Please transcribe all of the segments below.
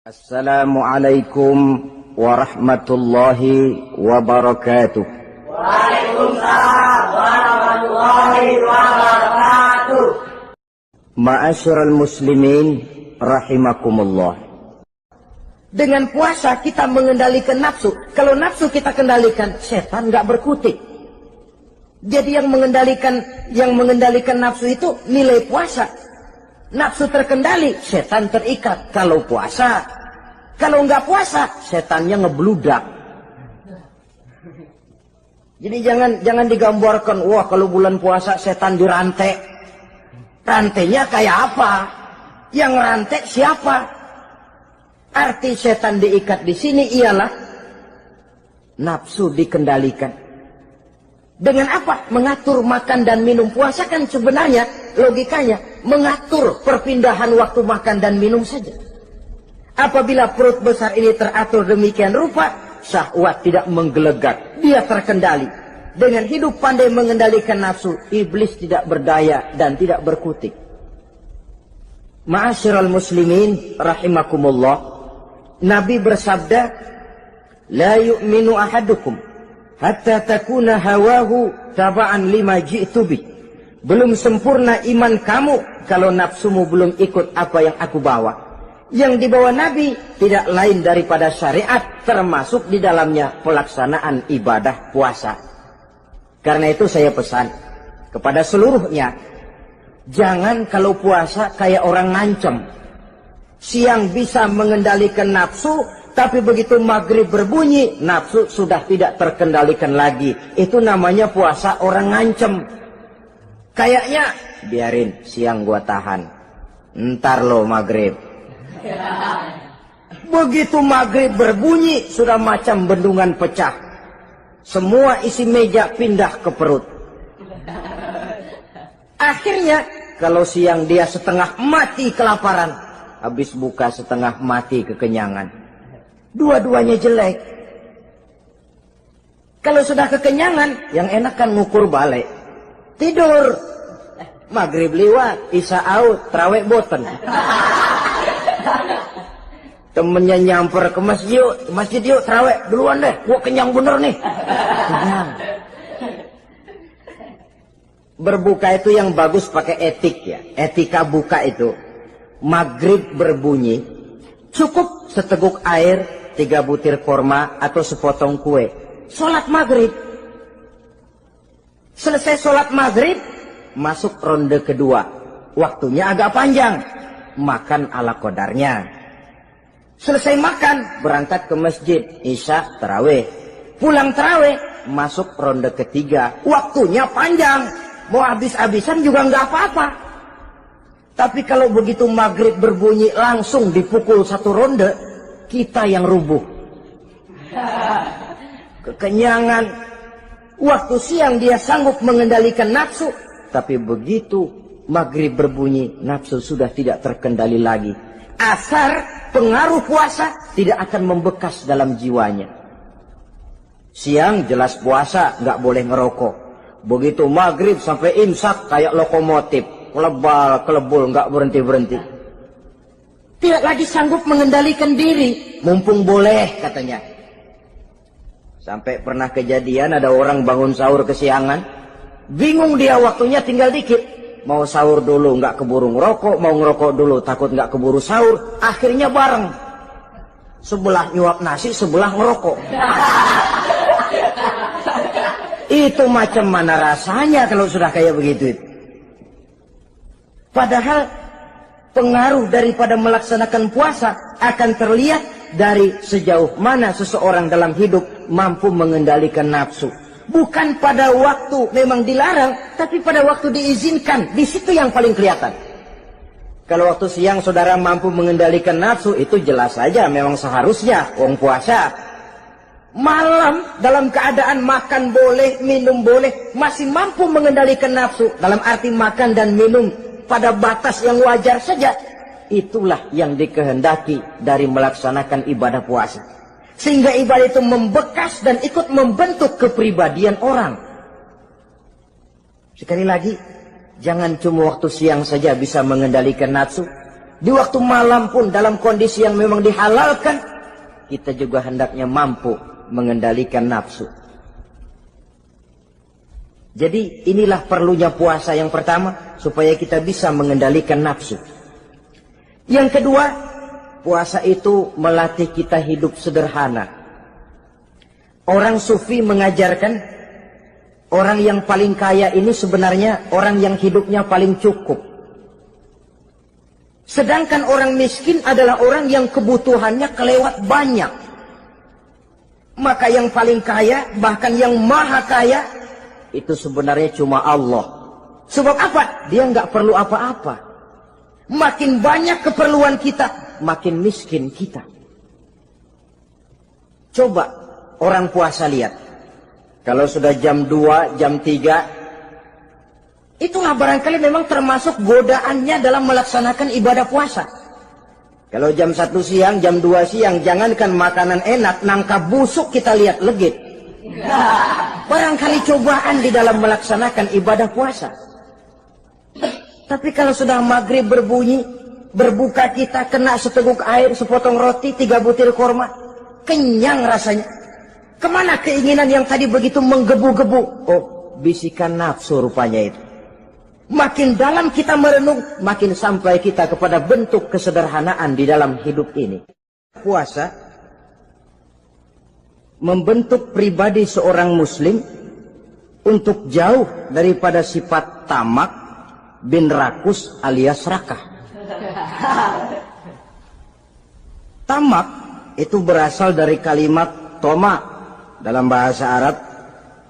Assalamualaikum warahmatullahi wabarakatuh. Waalaikumsalam warahmatullahi wabarakatuh. Ma'asyiral muslimin rahimakumullah. Dengan puasa kita mengendalikan nafsu. Kalau nafsu kita kendalikan, setan nggak berkutik. Jadi yang mengendalikan nafsu itu nilai puasa. Nafsu terkendali, setan terikat. Kalau puasa, kalau nggak puasa, setannya ngebludak. Jadi jangan digambarkan, wah kalau bulan puasa setan dirantai. Rantainya kayak apa? Yang rantai siapa? Arti setan diikat di sini ialah nafsu dikendalikan. Dengan apa? Mengatur makan dan minum. Puasa kan sebenarnya logikanya mengatur perpindahan waktu makan dan minum saja. Apabila perut besar ini teratur demikian rupa, syahwat tidak menggelegak, dia terkendali. Dengan hidup pandai mengendalikan nafsu, iblis tidak berdaya dan tidak berkutik. Ma'asyiral muslimin rahimakumullah, Nabi bersabda, la yu'minu ahadukum hatta takuna hawahu taba'an lima ji'tu bih. Belum sempurna iman kamu kalau nafsumu belum ikut apa yang aku bawa. Yang dibawa Nabi tidak lain daripada syariat, termasuk di dalamnya pelaksanaan ibadah puasa. Karena itu saya pesan kepada seluruhnya, jangan kalau puasa kayak orang ngancem. Siang bisa mengendalikan nafsu, tapi begitu maghrib berbunyi, nafsu sudah tidak terkendalikan lagi. Itu namanya puasa orang ngancem. Kayaknya biarin siang gua tahan, ntar lo maghrib. Begitu maghrib berbunyi, sudah macam bendungan pecah. Semua isi meja pindah ke perut. Akhirnya kalau siang dia setengah mati kelaparan, habis buka setengah mati kekenyangan. Dua-duanya jelek. Kalau sudah kekenyangan, yang enak kan ngukur balik. Tidur. Maghrib liwat, isya out, trawek boten. Temennya nyamper ke masjid yuk trawek duluan deh, gua kenyang bener nih. Kenyang. Berbuka itu yang bagus pakai etik ya. Etika buka itu. Maghrib berbunyi, cukup seteguk air, 3 butir korma atau sepotong kue. Sholat maghrib. Selesai sholat maghrib, masuk ronde kedua. Waktunya agak panjang. Makan ala qadarnya. Selesai makan, berangkat ke masjid. Isya tarawih. Pulang tarawih, masuk ronde ketiga. Waktunya panjang. Mau habis-habisan juga nggak apa-apa. Tapi kalau begitu maghrib berbunyi langsung dipukul 1 ronde, kita yang rubuh. Kekenyangan. Waktu siang dia sanggup mengendalikan nafsu, tapi begitu maghrib berbunyi, nafsu sudah tidak terkendali lagi. Asar pengaruh puasa tidak akan membekas dalam jiwanya. Siang jelas puasa, nggak boleh ngerokok. Begitu maghrib sampai imsak kayak lokomotif, kelebul, nggak berhenti-berhenti. Tidak lagi sanggup mengendalikan diri, mumpung boleh katanya. Sampai pernah kejadian ada orang bangun sahur kesiangan, bingung dia waktunya tinggal dikit. Mau sahur dulu nggak keburu ngerokok, mau ngerokok dulu takut nggak keburu sahur. Akhirnya bareng, sebelah nyuap nasi, sebelah ngerokok. Itu macam mana rasanya kalau sudah kayak begitu? Padahal pengaruh daripada melaksanakan puasa akan terlihat dari sejauh mana seseorang dalam hidup mampu mengendalikan nafsu. Bukan pada waktu memang dilarang, tapi pada waktu diizinkan. Di situ yang paling kelihatan. Kalau waktu siang saudara mampu mengendalikan nafsu, itu jelas saja memang seharusnya orang puasa. Malam dalam keadaan makan boleh, minum boleh, masih mampu mengendalikan nafsu. Dalam arti makan dan minum pada batas yang wajar saja. Itulah yang dikehendaki dari melaksanakan ibadah puasa. Sehingga ibadah itu membekas dan ikut membentuk kepribadian orang. Sekali lagi, jangan cuma waktu siang saja bisa mengendalikan nafsu. Di waktu malam pun dalam kondisi yang memang dihalalkan, kita juga hendaknya mampu mengendalikan nafsu. Jadi inilah perlunya puasa yang pertama, supaya kita bisa mengendalikan nafsu. Yang kedua, puasa itu melatih kita hidup sederhana. Orang sufi mengajarkan, orang yang paling kaya ini sebenarnya orang yang hidupnya paling cukup. Sedangkan orang miskin adalah orang yang kebutuhannya kelewat banyak. Maka yang paling kaya, bahkan yang maha kaya, itu sebenarnya cuma Allah. Sebab apa? Dia nggak perlu apa-apa. Makin banyak keperluan kita, makin miskin kita. Coba orang puasa lihat. Kalau sudah jam 2, jam 3, itulah barangkali memang termasuk godaannya dalam melaksanakan ibadah puasa. Kalau jam 1 siang, jam 2 siang, jangankan makanan enak, nangka busuk kita lihat legit. Barangkali cobaan di dalam melaksanakan ibadah puasa. Tapi kalau sudah maghrib berbunyi, berbuka kita kena seteguk air, sepotong roti, 3 butir korma, kenyang rasanya. Kemana keinginan yang tadi begitu menggebu-gebu? Oh, bisikan nafsu rupanya itu. Makin dalam kita merenung, makin sampai kita kepada bentuk kesederhanaan di dalam hidup ini. Puasa membentuk pribadi seorang muslim untuk jauh daripada sifat tamak bin rakus alias rakah. Tamak itu berasal dari kalimat toma dalam bahasa Arab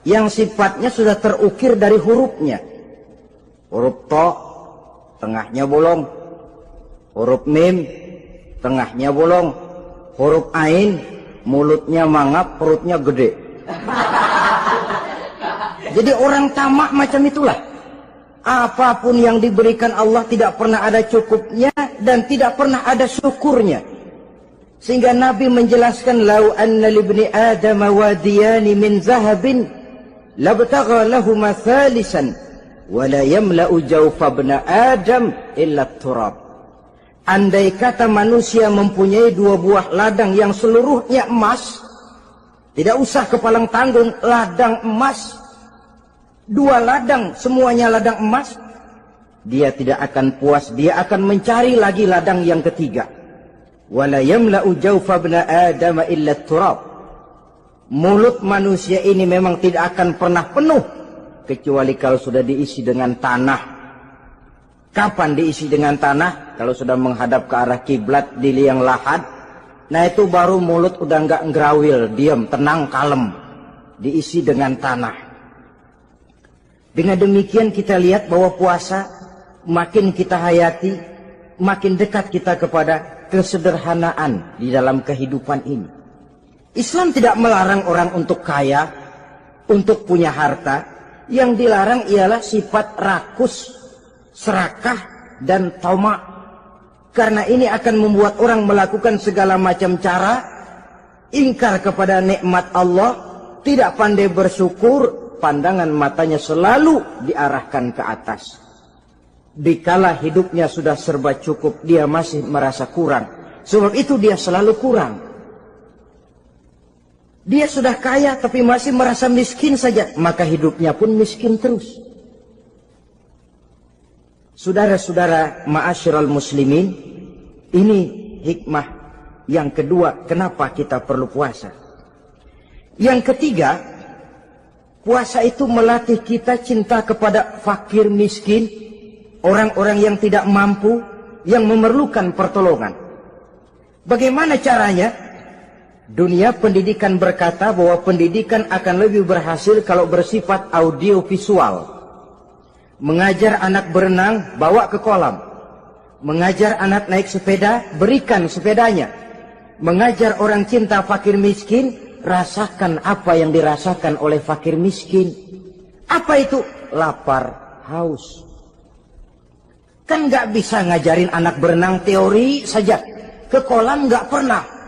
yang sifatnya sudah terukir dari hurufnya. Huruf to, tengahnya bolong. Huruf mim, tengahnya bolong. Huruf ain, mulutnya mangap, perutnya gede. Jadi orang tamak macam itulah. Apapun yang diberikan Allah tidak pernah ada cukupnya dan tidak pernah ada syukurnya. Sehingga Nabi menjelaskan, lau anna libni Adam wadiyani min zahabin labtagha lahuma thalisan wala yamla'u jawfa ibn Adam illa turab. Andai kata manusia mempunyai 2 buah ladang yang seluruhnya emas, tidak usah kepalang tanggung, ladang emas, 2 ladang semuanya ladang emas, dia tidak akan puas, dia akan mencari lagi ladang yang ketiga. Wala yamla'u jawfa ibn Adam illa turab. Mulut manusia ini memang tidak akan pernah penuh kecuali kalau sudah diisi dengan tanah. Kapan diisi dengan tanah? Kalau sudah menghadap ke arah kiblat di liang lahat, nah itu baru mulut udah nggak ngerawil, diam, tenang, kalem, diisi dengan tanah. Dengan demikian kita lihat bahwa puasa makin kita hayati, makin dekat kita kepada kesederhanaan di dalam kehidupan ini. Islam tidak melarang orang untuk kaya, untuk punya harta. Yang dilarang ialah sifat rakus, serakah, dan tamak. Karena ini akan membuat orang melakukan segala macam cara, ingkar kepada nikmat Allah, tidak pandai bersyukur, pandangan matanya selalu diarahkan ke atas. Dikala hidupnya sudah serba cukup, dia masih merasa kurang. Sebab itu dia selalu kurang. Dia sudah kaya tapi masih merasa miskin saja, maka hidupnya pun miskin terus. Saudara-saudara ma'asyiral muslimin, ini hikmah yang kedua kenapa kita perlu puasa. Yang ketiga, puasa itu melatih kita cinta kepada fakir miskin, orang-orang yang tidak mampu, yang memerlukan pertolongan. Bagaimana caranya? Dunia pendidikan berkata bahwa pendidikan akan lebih berhasil kalau bersifat audiovisual. Mengajar anak berenang, bawa ke kolam. Mengajar anak naik sepeda, berikan sepedanya. Mengajar orang cinta fakir miskin, rasakan apa yang dirasakan oleh fakir miskin. Apa itu? Lapar, haus. Kan nggak bisa ngajarin anak berenang teori saja. Ke kolam nggak pernah.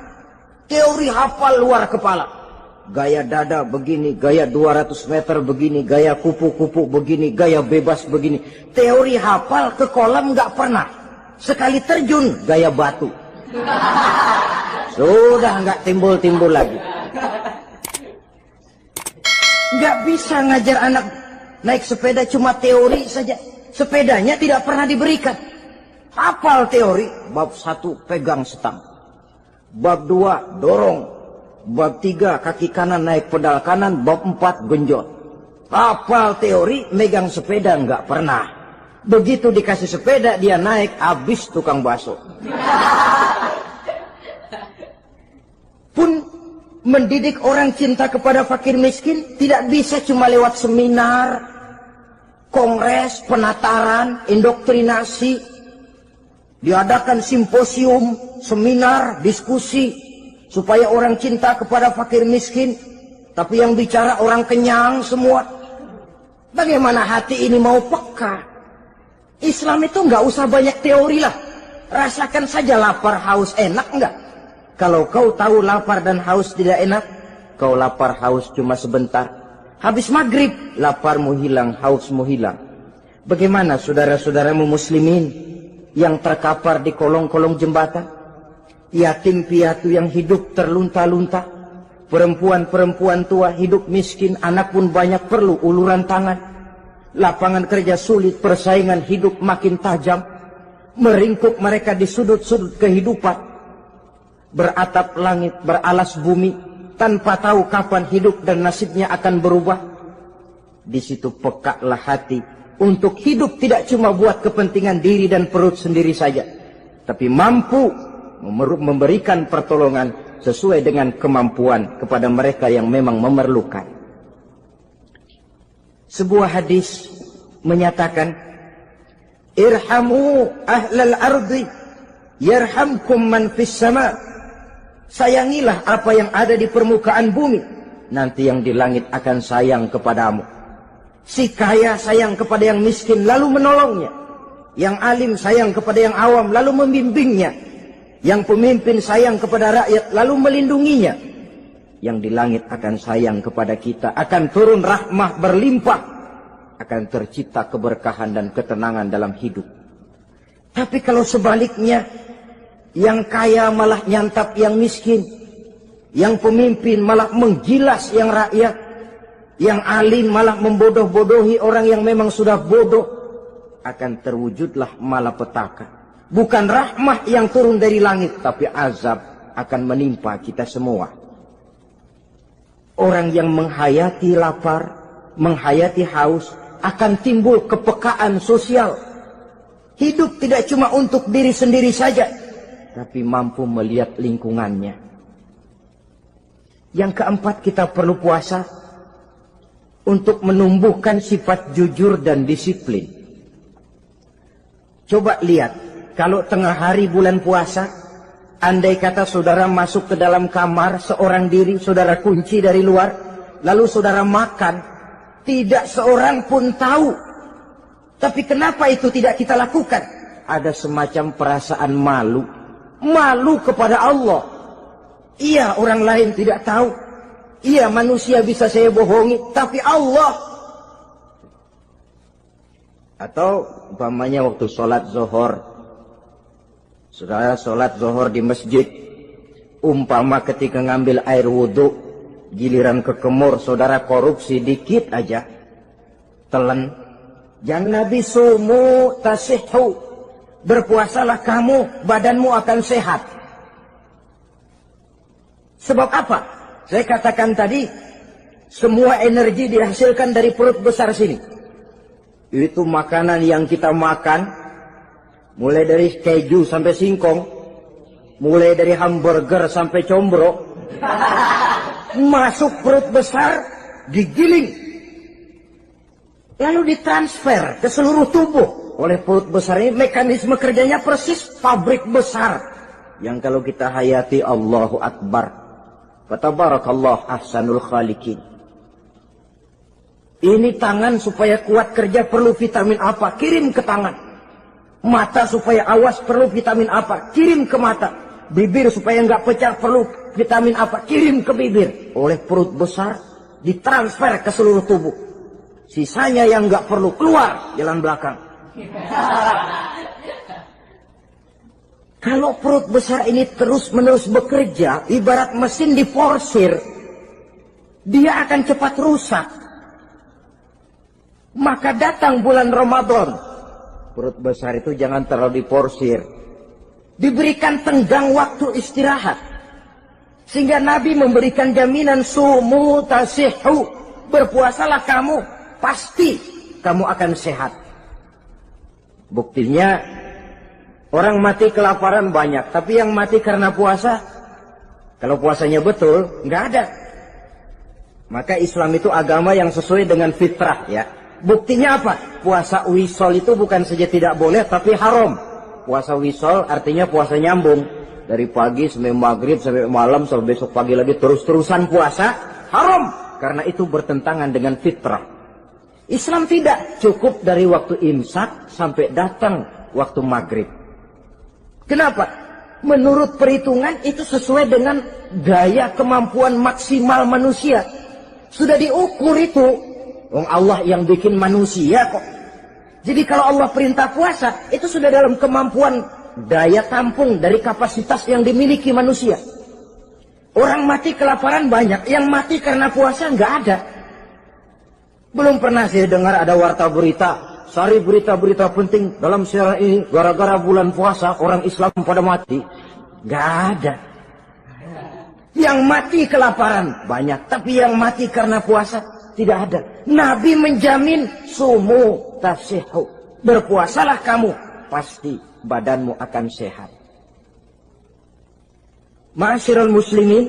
Teori hafal luar kepala. Gaya dada begini, gaya 200 meter begini, gaya kupu-kupu begini, gaya bebas begini. Teori hafal ke kolam nggak pernah. sekali terjun gaya batu. Sudah nggak timbul-timbul lagi. Nggak bisa ngajar anak naik sepeda cuma teori saja. Sepedanya tidak pernah diberikan. Hafal teori, bab 1 pegang setang. Bab 2 dorong. Bab 3 kaki kanan naik pedal kanan. Bab 4 genjot. Hafal teori, megang sepeda nggak pernah. Begitu dikasih sepeda dia naik, habis tukang bakso. Pun mendidik orang cinta kepada fakir miskin tidak bisa cuma lewat seminar, kongres, penataran, indoktrinasi. Diadakan simposium, seminar, diskusi supaya orang cinta kepada fakir miskin, tapi yang bicara orang kenyang semua. Bagaimana hati ini mau peka? Islam itu nggak usah banyak teori lah. Rasakan saja lapar, haus, enak nggak? Kalau kau tahu lapar dan haus tidak enak, kau lapar haus cuma sebentar. Habis maghrib, laparmu hilang, hausmu hilang. Bagaimana saudara-saudaramu muslimin yang terkapar di kolong-kolong jembatan? Yatim piatu yang hidup terlunta-lunta. Perempuan-perempuan tua hidup miskin, anak pun banyak perlu uluran tangan. Lapangan kerja sulit, persaingan hidup makin tajam. Meringkuk mereka di sudut-sudut kehidupan. Beratap langit, beralas bumi, tanpa tahu kapan hidup dan nasibnya akan berubah. Di situ pekaklah hati untuk hidup tidak cuma buat kepentingan diri dan perut sendiri saja, tapi mampu memberikan pertolongan sesuai dengan kemampuan kepada mereka yang memang memerlukan. Sebuah hadis menyatakan, irhamu ahlal ardi yarhamkum man fis sama. Sayangilah apa yang ada di permukaan bumi, nanti yang di langit akan sayang kepadamu. Si kaya sayang kepada yang miskin lalu menolongnya. Yang alim sayang kepada yang awam lalu membimbingnya. Yang pemimpin sayang kepada rakyat lalu melindunginya. Yang di langit akan sayang kepada kita, akan turun rahmah berlimpah, akan tercipta keberkahan dan ketenangan dalam hidup. Tapi kalau sebaliknya, yang kaya malah nyantap yang miskin, yang pemimpin malah menggilas yang rakyat, yang alim malah membodoh-bodohi orang yang memang sudah bodoh, akan terwujudlah malapetaka. Bukan rahmah yang turun dari langit, tapi azab akan menimpa kita semua. Orang yang menghayati lapar, menghayati haus, akan timbul kepekaan sosial. Hidup tidak cuma untuk diri sendiri saja, tapi mampu melihat lingkungannya. Yang keempat, kita perlu puasa untuk menumbuhkan sifat jujur dan disiplin. Coba lihat, kalau tengah hari bulan puasa, andai kata saudara masuk ke dalam kamar seorang diri, saudara kunci dari luar, lalu saudara makan, tidak seorang pun tahu. Tapi kenapa itu tidak kita lakukan? Ada semacam perasaan malu. Malu kepada Allah. Iya, orang lain tidak tahu. Iya, manusia bisa saya bohongi, tapi Allah. Atau umpamanya waktu sholat zuhur, saudara sholat zuhur di masjid, umpama ketika ngambil air wudhu, giliran ke kemur, saudara korupsi dikit aja, telan. Jangan Nabi sumu tasihhu. Berpuasalah kamu, badanmu akan sehat. Sebab apa? Saya katakan tadi, semua energi dihasilkan dari perut besar sini. Itu makanan yang kita makan, mulai dari keju sampai singkong, mulai dari hamburger sampai combro, masuk perut besar, digiling, lalu ditransfer ke seluruh tubuh. Oleh perut besar ini, mekanisme kerjanya persis pabrik besar. Yang kalau kita hayati, Allahu Akbar. Fatabarakallah ahsanul khaliqin. Ini tangan supaya kuat kerja perlu vitamin apa? Kirim ke tangan. Mata supaya awas perlu vitamin apa? Kirim ke mata. Bibir supaya nggak pecah perlu vitamin apa? Kirim ke bibir. Oleh perut besar, ditransfer ke seluruh tubuh. Sisanya yang nggak perlu keluar jalan belakang. Kalau perut besar ini terus-menerus bekerja, ibarat mesin diforsir, dia akan cepat rusak. Maka datang bulan Ramadan, perut besar itu jangan terlalu diforsir. Diberikan tenggang waktu istirahat. Sehingga Nabi memberikan jaminan sumu tasihhu. Berpuasalah kamu, pasti kamu akan sehat. Buktinya, orang mati kelaparan banyak, tapi yang mati karena puasa, kalau puasanya betul, nggak ada. Maka Islam itu agama yang sesuai dengan fitrah ya. Buktinya apa? Puasa wisol itu bukan saja tidak boleh, tapi haram. Puasa wisol artinya puasa nyambung. Dari pagi sampai maghrib, sampai malam, sampai besok pagi lagi terus-terusan puasa, haram. Karena itu bertentangan dengan fitrah. Islam tidak cukup dari waktu imsak sampai datang waktu maghrib. Kenapa? Menurut perhitungan itu sesuai dengan daya kemampuan maksimal manusia. Sudah diukur itu. Allah yang bikin manusia kok. Jadi kalau Allah perintah puasa, itu sudah dalam kemampuan daya tampung dari kapasitas yang dimiliki manusia. Orang mati kelaparan banyak, yang mati karena puasa nggak ada. Belum pernah saya dengar ada warta berita, sari berita-berita penting dalam siaran ini, gara-gara bulan puasa orang Islam pada mati. Nggak ada. Yang mati kelaparan banyak, tapi yang mati karena puasa tidak ada. Nabi menjamin sumu tasihhu. Berpuasalah kamu, pasti badanmu akan sehat. Ma'asyiral muslimin,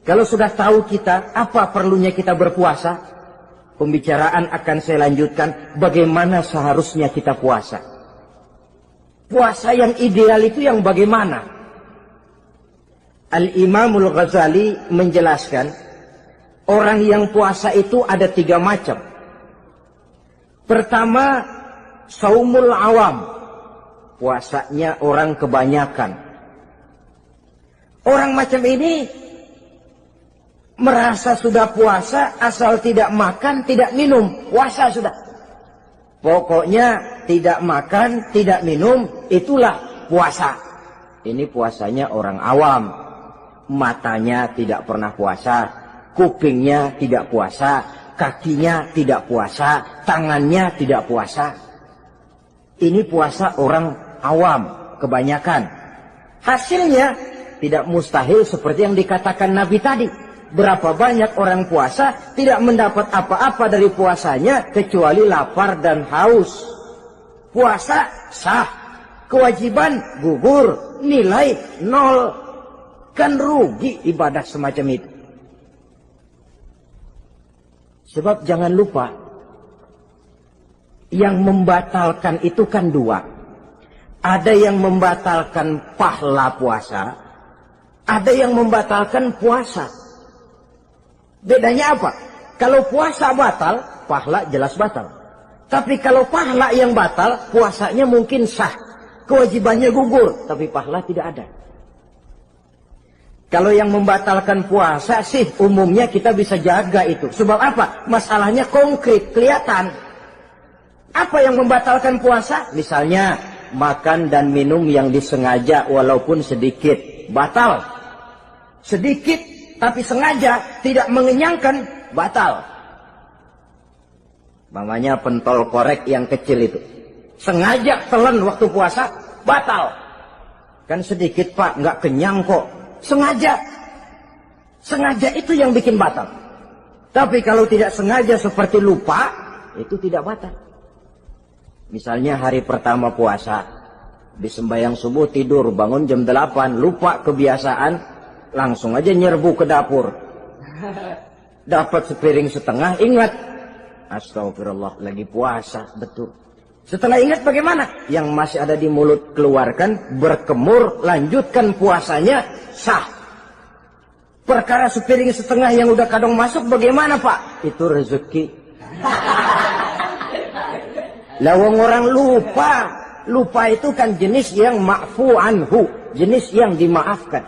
kalau sudah tahu kita apa perlunya kita berpuasa, pembicaraan akan saya lanjutkan bagaimana seharusnya kita puasa. Puasa yang ideal itu yang bagaimana? Al-Imamul Ghazali menjelaskan, orang yang puasa itu ada 3 macam. Pertama, saumul awam. Puasanya orang kebanyakan. Orang macam ini merasa sudah puasa asal tidak makan, tidak minum. Puasa sudah. Pokoknya tidak makan, tidak minum, itulah puasa. Ini puasanya orang awam. Matanya tidak pernah puasa, kupingnya tidak puasa, kakinya tidak puasa, tangannya tidak puasa. Ini puasa orang awam, kebanyakan. Hasilnya tidak mustahil seperti yang dikatakan Nabi tadi. Berapa banyak orang puasa tidak mendapat apa-apa dari puasanya kecuali lapar dan haus. Puasa sah, kewajiban gugur, nilai 0. Kan rugi ibadah semacam itu. Sebab jangan lupa, yang membatalkan itu kan 2. Ada yang membatalkan pahala puasa, ada yang membatalkan puasa. Bedanya apa? Kalau puasa batal, pahala jelas batal. Tapi kalau pahala yang batal, puasanya mungkin sah. Kewajibannya gugur, tapi pahala tidak ada. Kalau yang membatalkan puasa sih umumnya kita bisa jaga itu. Sebab apa? Masalahnya konkret, kelihatan. Apa yang membatalkan puasa? Misalnya makan dan minum yang disengaja walaupun sedikit. Batal. Sedikit tapi sengaja tidak mengenyangkan, batal. Mamanya pentol korek yang kecil itu. Sengaja telan waktu puasa, batal. Kan sedikit pak, nggak kenyang kok. Sengaja. Sengaja itu yang bikin batal. Tapi kalau tidak sengaja seperti lupa, itu tidak batal. Misalnya hari pertama puasa, di sembahyang subuh tidur, bangun jam 8, lupa kebiasaan, langsung aja nyerbu ke dapur. Dapat sepiring setengah, ingat. Astagfirullah, lagi puasa, betul. Setelah ingat bagaimana? Yang masih ada di mulut keluarkan, berkemur, lanjutkan puasanya, sah. Perkara sepiring setengah yang udah kadang masuk bagaimana pak? Itu rezeki. Lawang orang lupa. Lupa itu kan jenis yang ma'fu anhu. Jenis yang dimaafkan.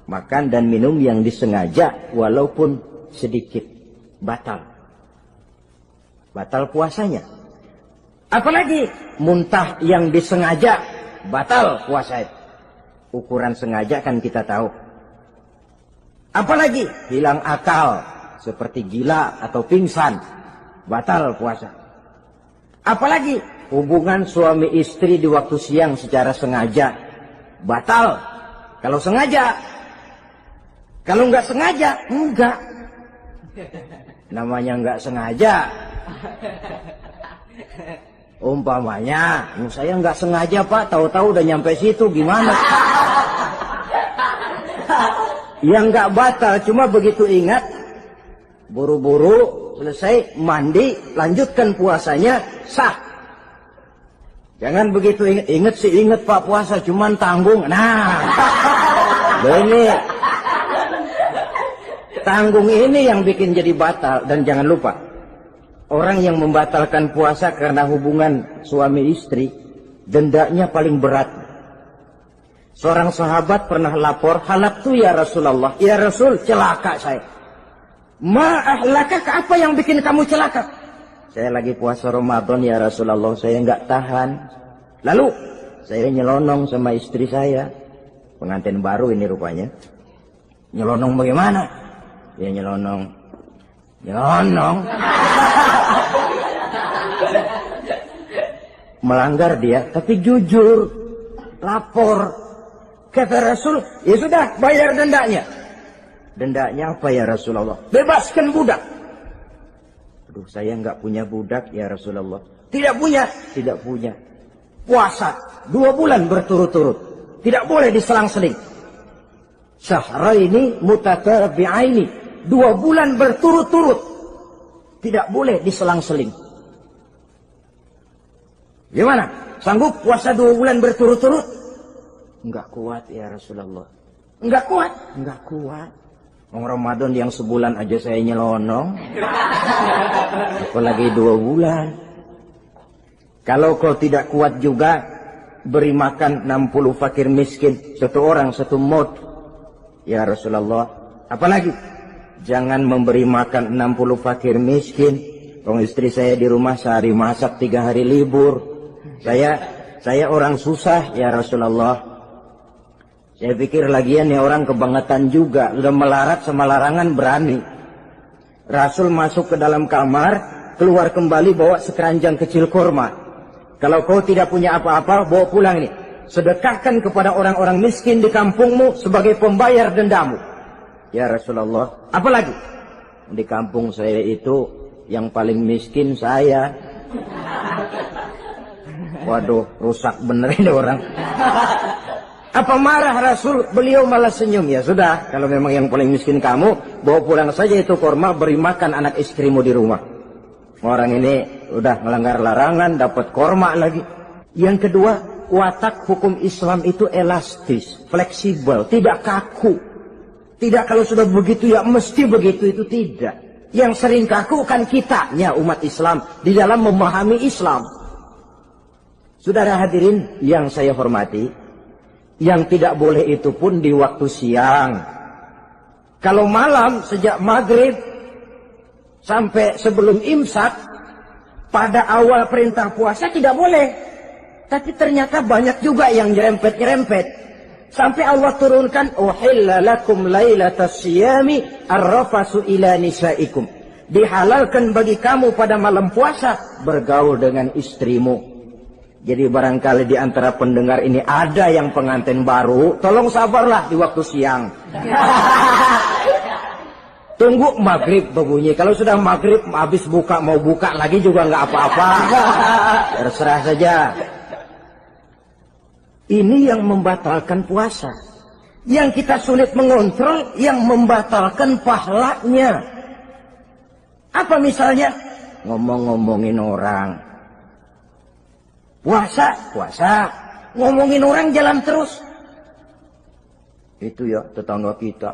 Makan dan minum yang disengaja walaupun sedikit. Batal. Batal puasanya. Apalagi muntah yang disengaja, batal puasa itu. Ukuran sengaja kan kita tahu. Apalagi hilang akal, seperti gila atau pingsan, batal puasa. Apalagi hubungan suami istri di waktu siang secara sengaja, batal. Kalau sengaja, kalau nggak sengaja, enggak. Namanya nggak sengaja. Umpamanya, saya nggak sengaja Pak, tahu-tahu udah nyampe situ, gimana? Yang nggak batal, cuma begitu ingat, buru-buru selesai mandi, lanjutkan puasanya, sah. Jangan begitu ingat sih ingat Pak puasa, cuman tanggung. Nah, ini tanggung ini yang bikin jadi batal. Dan jangan lupa, orang yang membatalkan puasa karena hubungan suami istri, dendanya paling berat. Seorang sahabat pernah lapor, halaktu ya Rasulullah. Ya Rasul, celaka saya. Ma'ahlakak, apa yang bikin kamu celaka? Saya lagi puasa Ramadan ya Rasulullah, saya nggak tahan. Lalu, saya nyelonong sama istri saya. Pengantin baru ini rupanya. Nyelonong bagaimana? Ya nyelonong. Melanggar dia, tapi jujur. Lapor. Kata Rasul, ya sudah, bayar dendanya. Dendanya apa ya Rasulullah? Bebaskan budak. Aduh, saya nggak punya budak ya Rasulullah. Tidak punya? Tidak punya. Puasa 2 bulan berturut-turut. Tidak boleh diselang-seling. Syahraini mutatabi'aini. 2 bulan berturut-turut. Tidak boleh diselang-seling. Gimana? Sanggup puasa 2 bulan berturut-turut? Enggak kuat ya Rasulullah. Enggak kuat? Enggak kuat. Ramadan yang sebulan aja saya nyelonong. Apalagi 2 bulan. Kalau kau tidak kuat juga, beri makan 60 fakir miskin. 1 orang 1 mud. Ya Rasulullah. Apalagi? Jangan memberi makan 60 fakir miskin. Kalau istri saya di rumah sehari masak, 3 hari libur. Saya orang susah ya Rasulullah. Saya pikir lagian ya orang kebangetan juga. Udah melarat sama larangan berani. Rasul masuk ke dalam kamar, keluar kembali bawa sekeranjang kecil kurma. Kalau kau tidak punya apa-apa, bawa pulang ini. Sedekahkan kepada orang-orang miskin di kampungmu sebagai pembayar dendamu. Ya Rasulullah. Apalagi? Di kampung saya itu yang paling miskin saya. Waduh, rusak bener ini orang. Apa marah Rasul? Beliau malah senyum. Ya sudah, kalau memang yang paling miskin kamu, bawa pulang saja itu kurma, beri makan anak istrimu di rumah. Orang ini udah melanggar larangan, dapat kurma lagi. Yang kedua, watak hukum Islam itu elastis, fleksibel, tidak kaku. Tidak kalau sudah begitu ya mesti begitu, itu tidak. Yang sering kaku kan kitanya umat Islam di dalam memahami Islam. Saudara hadirin yang saya hormati, yang tidak boleh itu pun di waktu siang. Kalau malam sejak maghrib sampai sebelum imsak, pada awal perintah puasa tidak boleh. Tapi ternyata banyak juga yang nyerempet-nyerempet. Sampai Allah turunkan, uhilla lakum lailatas siyami arrafasu ila nisaikum. Dihalalkan bagi kamu pada malam puasa bergaul dengan istrimu. Jadi barangkali di antara pendengar ini ada yang pengantin baru, tolong sabarlah di waktu siang. Tunggu maghrib berbunyi. Kalau sudah maghrib habis buka, mau buka lagi juga nggak apa-apa. Terserah saja. Ini yang membatalkan puasa. Yang kita sulit mengontrol, yang membatalkan pahalanya. Apa misalnya? Ngomong-ngomongin orang. Puasa. Ngomongin orang jalan terus. Itu ya tetangga kita.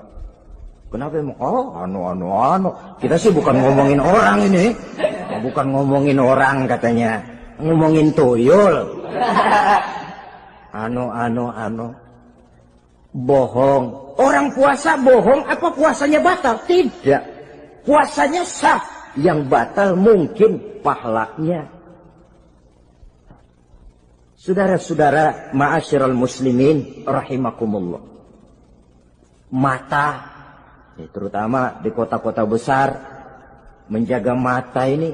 Kenapa emang? Oh, anu. Kita sih bukan ngomongin orang ini. Bukan ngomongin orang katanya. Ngomongin tuyul. Anu. Bohong. Orang puasa bohong, apa puasanya batal? Tidak. Puasanya sah. Yang batal mungkin pahalanya. Saudara-saudara ma'asyiral muslimin rahimakumullah. Mata, terutama di kota-kota besar, menjaga mata ini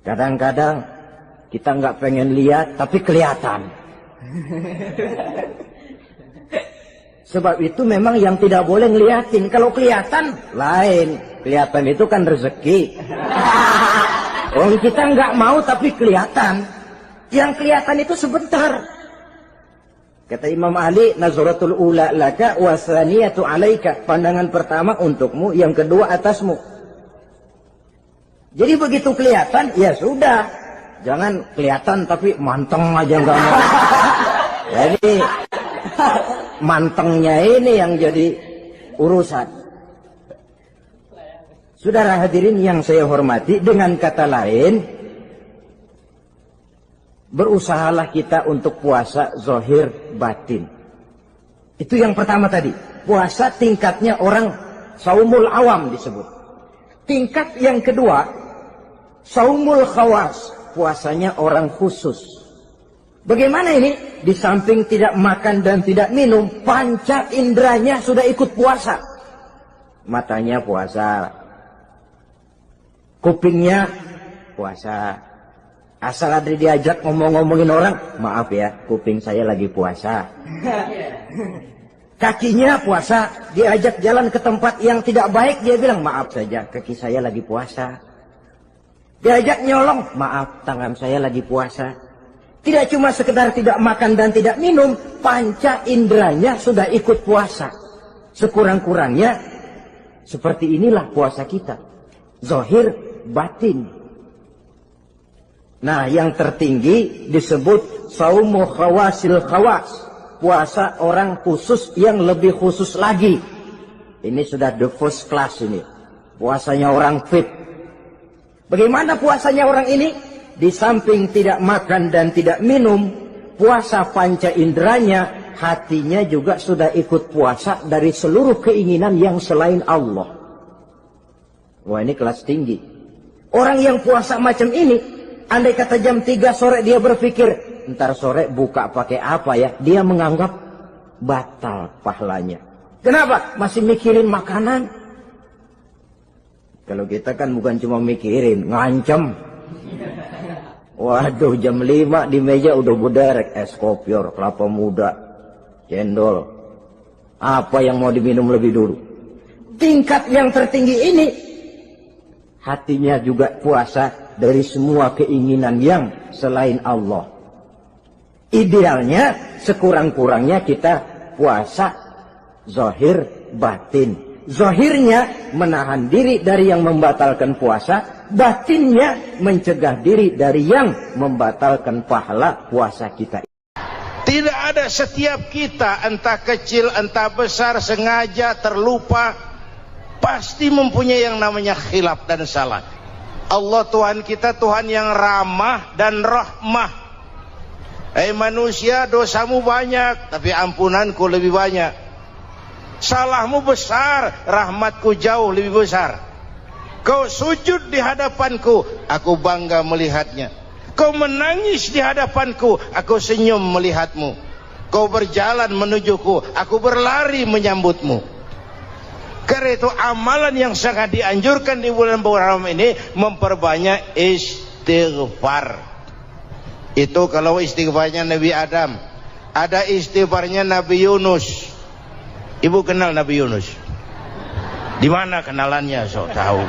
kadang-kadang kita nggak pengen lihat tapi kelihatan. Sebab itu memang yang tidak boleh ngeliatin. Kalau kelihatan lain, kelihatan itu kan rezeki. Orang kita nggak mau tapi kelihatan. Yang kelihatan itu sebentar. Kata Imam Ali, nazaratul ula laka wa tsaniyatu alaika. Pandangan pertama untukmu, yang kedua atasmu. Jadi begitu kelihatan, ya sudah. Jangan kelihatan tapi manteng aja nggak mau. Jadi mantengnya ini yang jadi urusan. Saudara hadirin yang saya hormati, dengan kata lain, berusahalah kita untuk puasa zahir batin. Itu yang pertama tadi. Puasa tingkatnya orang saumul awam disebut. Tingkat yang kedua, saumul khawas. Puasanya orang khusus. Bagaimana ini? Di samping tidak makan dan tidak minum, panca inderanya sudah ikut puasa. Matanya puasa, kupingnya puasa. Asal ada diajak ngomong-ngomongin orang, maaf ya, kuping saya lagi puasa. Kakinya puasa, diajak jalan ke tempat yang tidak baik, dia bilang maaf saja, kaki saya lagi puasa. Diajak nyolong, maaf, tangan saya lagi puasa. Tidak cuma sekedar tidak makan dan tidak minum, panca inderanya sudah ikut puasa. Sekurang-kurangnya, seperti inilah puasa kita. Zahir, batin. Nah, yang tertinggi disebut saumu khawasil khawas. Puasa orang khusus yang lebih khusus lagi. Ini sudah the first class ini. Puasanya orang fit. Bagaimana puasanya orang ini? Di samping tidak makan dan tidak minum, puasa panca inderanya, hatinya juga sudah ikut puasa dari seluruh keinginan yang selain Allah. Wah, ini kelas tinggi. Orang yang puasa macam ini, andai kata jam 3 sore dia berpikir, ntar sore buka pakai apa ya? Dia menganggap batal pahalanya. Kenapa? Masih mikirin makanan. Kalau kita kan bukan cuma mikirin, ngancem. Waduh, jam 5 di meja udah bederek es kopior, kelapa muda, cendol. Apa yang mau diminum lebih dulu? Tingkat yang tertinggi ini, hatinya juga puasa dari semua keinginan yang selain Allah. Idealnya, sekurang-kurangnya kita puasa zahir batin. Zahirnya menahan diri dari yang membatalkan puasa, batinnya mencegah diri dari yang membatalkan pahala puasa kita. Tidak ada setiap kita, entah kecil entah besar, sengaja terlupa, pasti mempunyai yang namanya khilaf dan salah. Allah Tuhan kita Tuhan yang ramah dan rahmah. Manusia, dosamu banyak tapi ampunanku lebih banyak. Salahmu besar, rahmatku jauh lebih besar. Kau sujud di hadapanku, aku bangga melihatnya. Kau menangis di hadapanku, aku senyum melihatmu. Kau berjalan menujuku, aku berlari menyambutmu. Karena itu amalan yang sangat dianjurkan di bulan ini, memperbanyak istighfar. Itu kalau istighfarnya Nabi Adam. Ada istighfarnya Nabi Yunus. Ibu kenal Nabi Yunus? Di mana kenalannya? Sok tahu.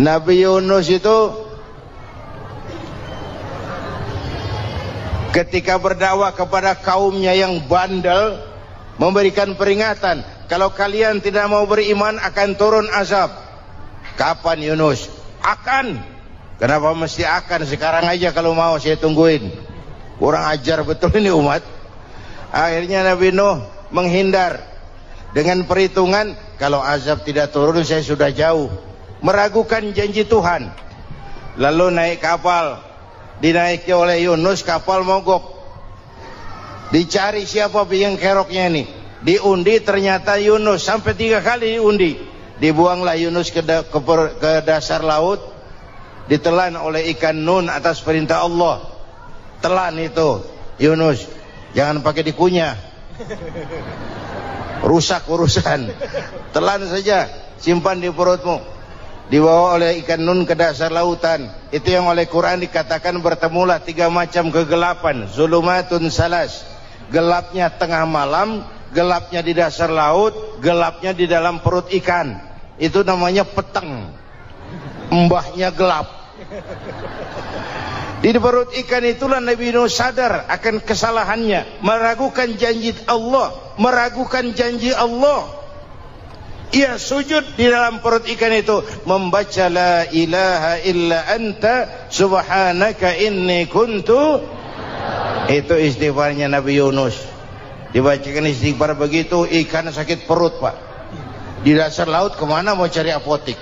Nabi Yunus itu ketika berdakwah kepada kaumnya yang bandel, memberikan peringatan, kalau kalian tidak mau beriman akan turun azab. Kapan Yunus? Akan. Kenapa mesti akan? Sekarang aja kalau mau saya tungguin. Kurang ajar betul ini umat. Akhirnya Nabi Nuh menghindar dengan perhitungan, kalau azab tidak turun saya sudah jauh. Meragukan janji Tuhan. Lalu naik kapal, dinaiki oleh Yunus, kapal mogok. Dicari siapa biang keroknya ini. Diundi, ternyata Yunus. Sampai 3 kali diundi. Dibuanglah Yunus ke dasar laut. ditelan oleh ikan nun atas perintah Allah. Telan itu Yunus, jangan pakai dikunyah, rusak urusan. Telan saja, simpan di perutmu. Dibawa oleh ikan nun ke dasar lautan. Itu yang oleh Quran dikatakan bertemulah 3 macam kegelapan. Zulumatun salas, gelapnya tengah malam, gelapnya di dasar laut, gelapnya di dalam perut ikan. Itu namanya peteng, mbahnya gelap. Di perut ikan itulah Nabi Nuh sadar akan kesalahannya, meragukan janji Allah, meragukan janji Allah. Ia sujud di dalam perut ikan itu, membaca la ilaha illa anta subhanaka inni kuntu. Itu istighfarnya Nabi Yunus. Dibacakan istighfar begitu, ikan sakit perut, Pak. Di dasar laut kemana mau cari apotik?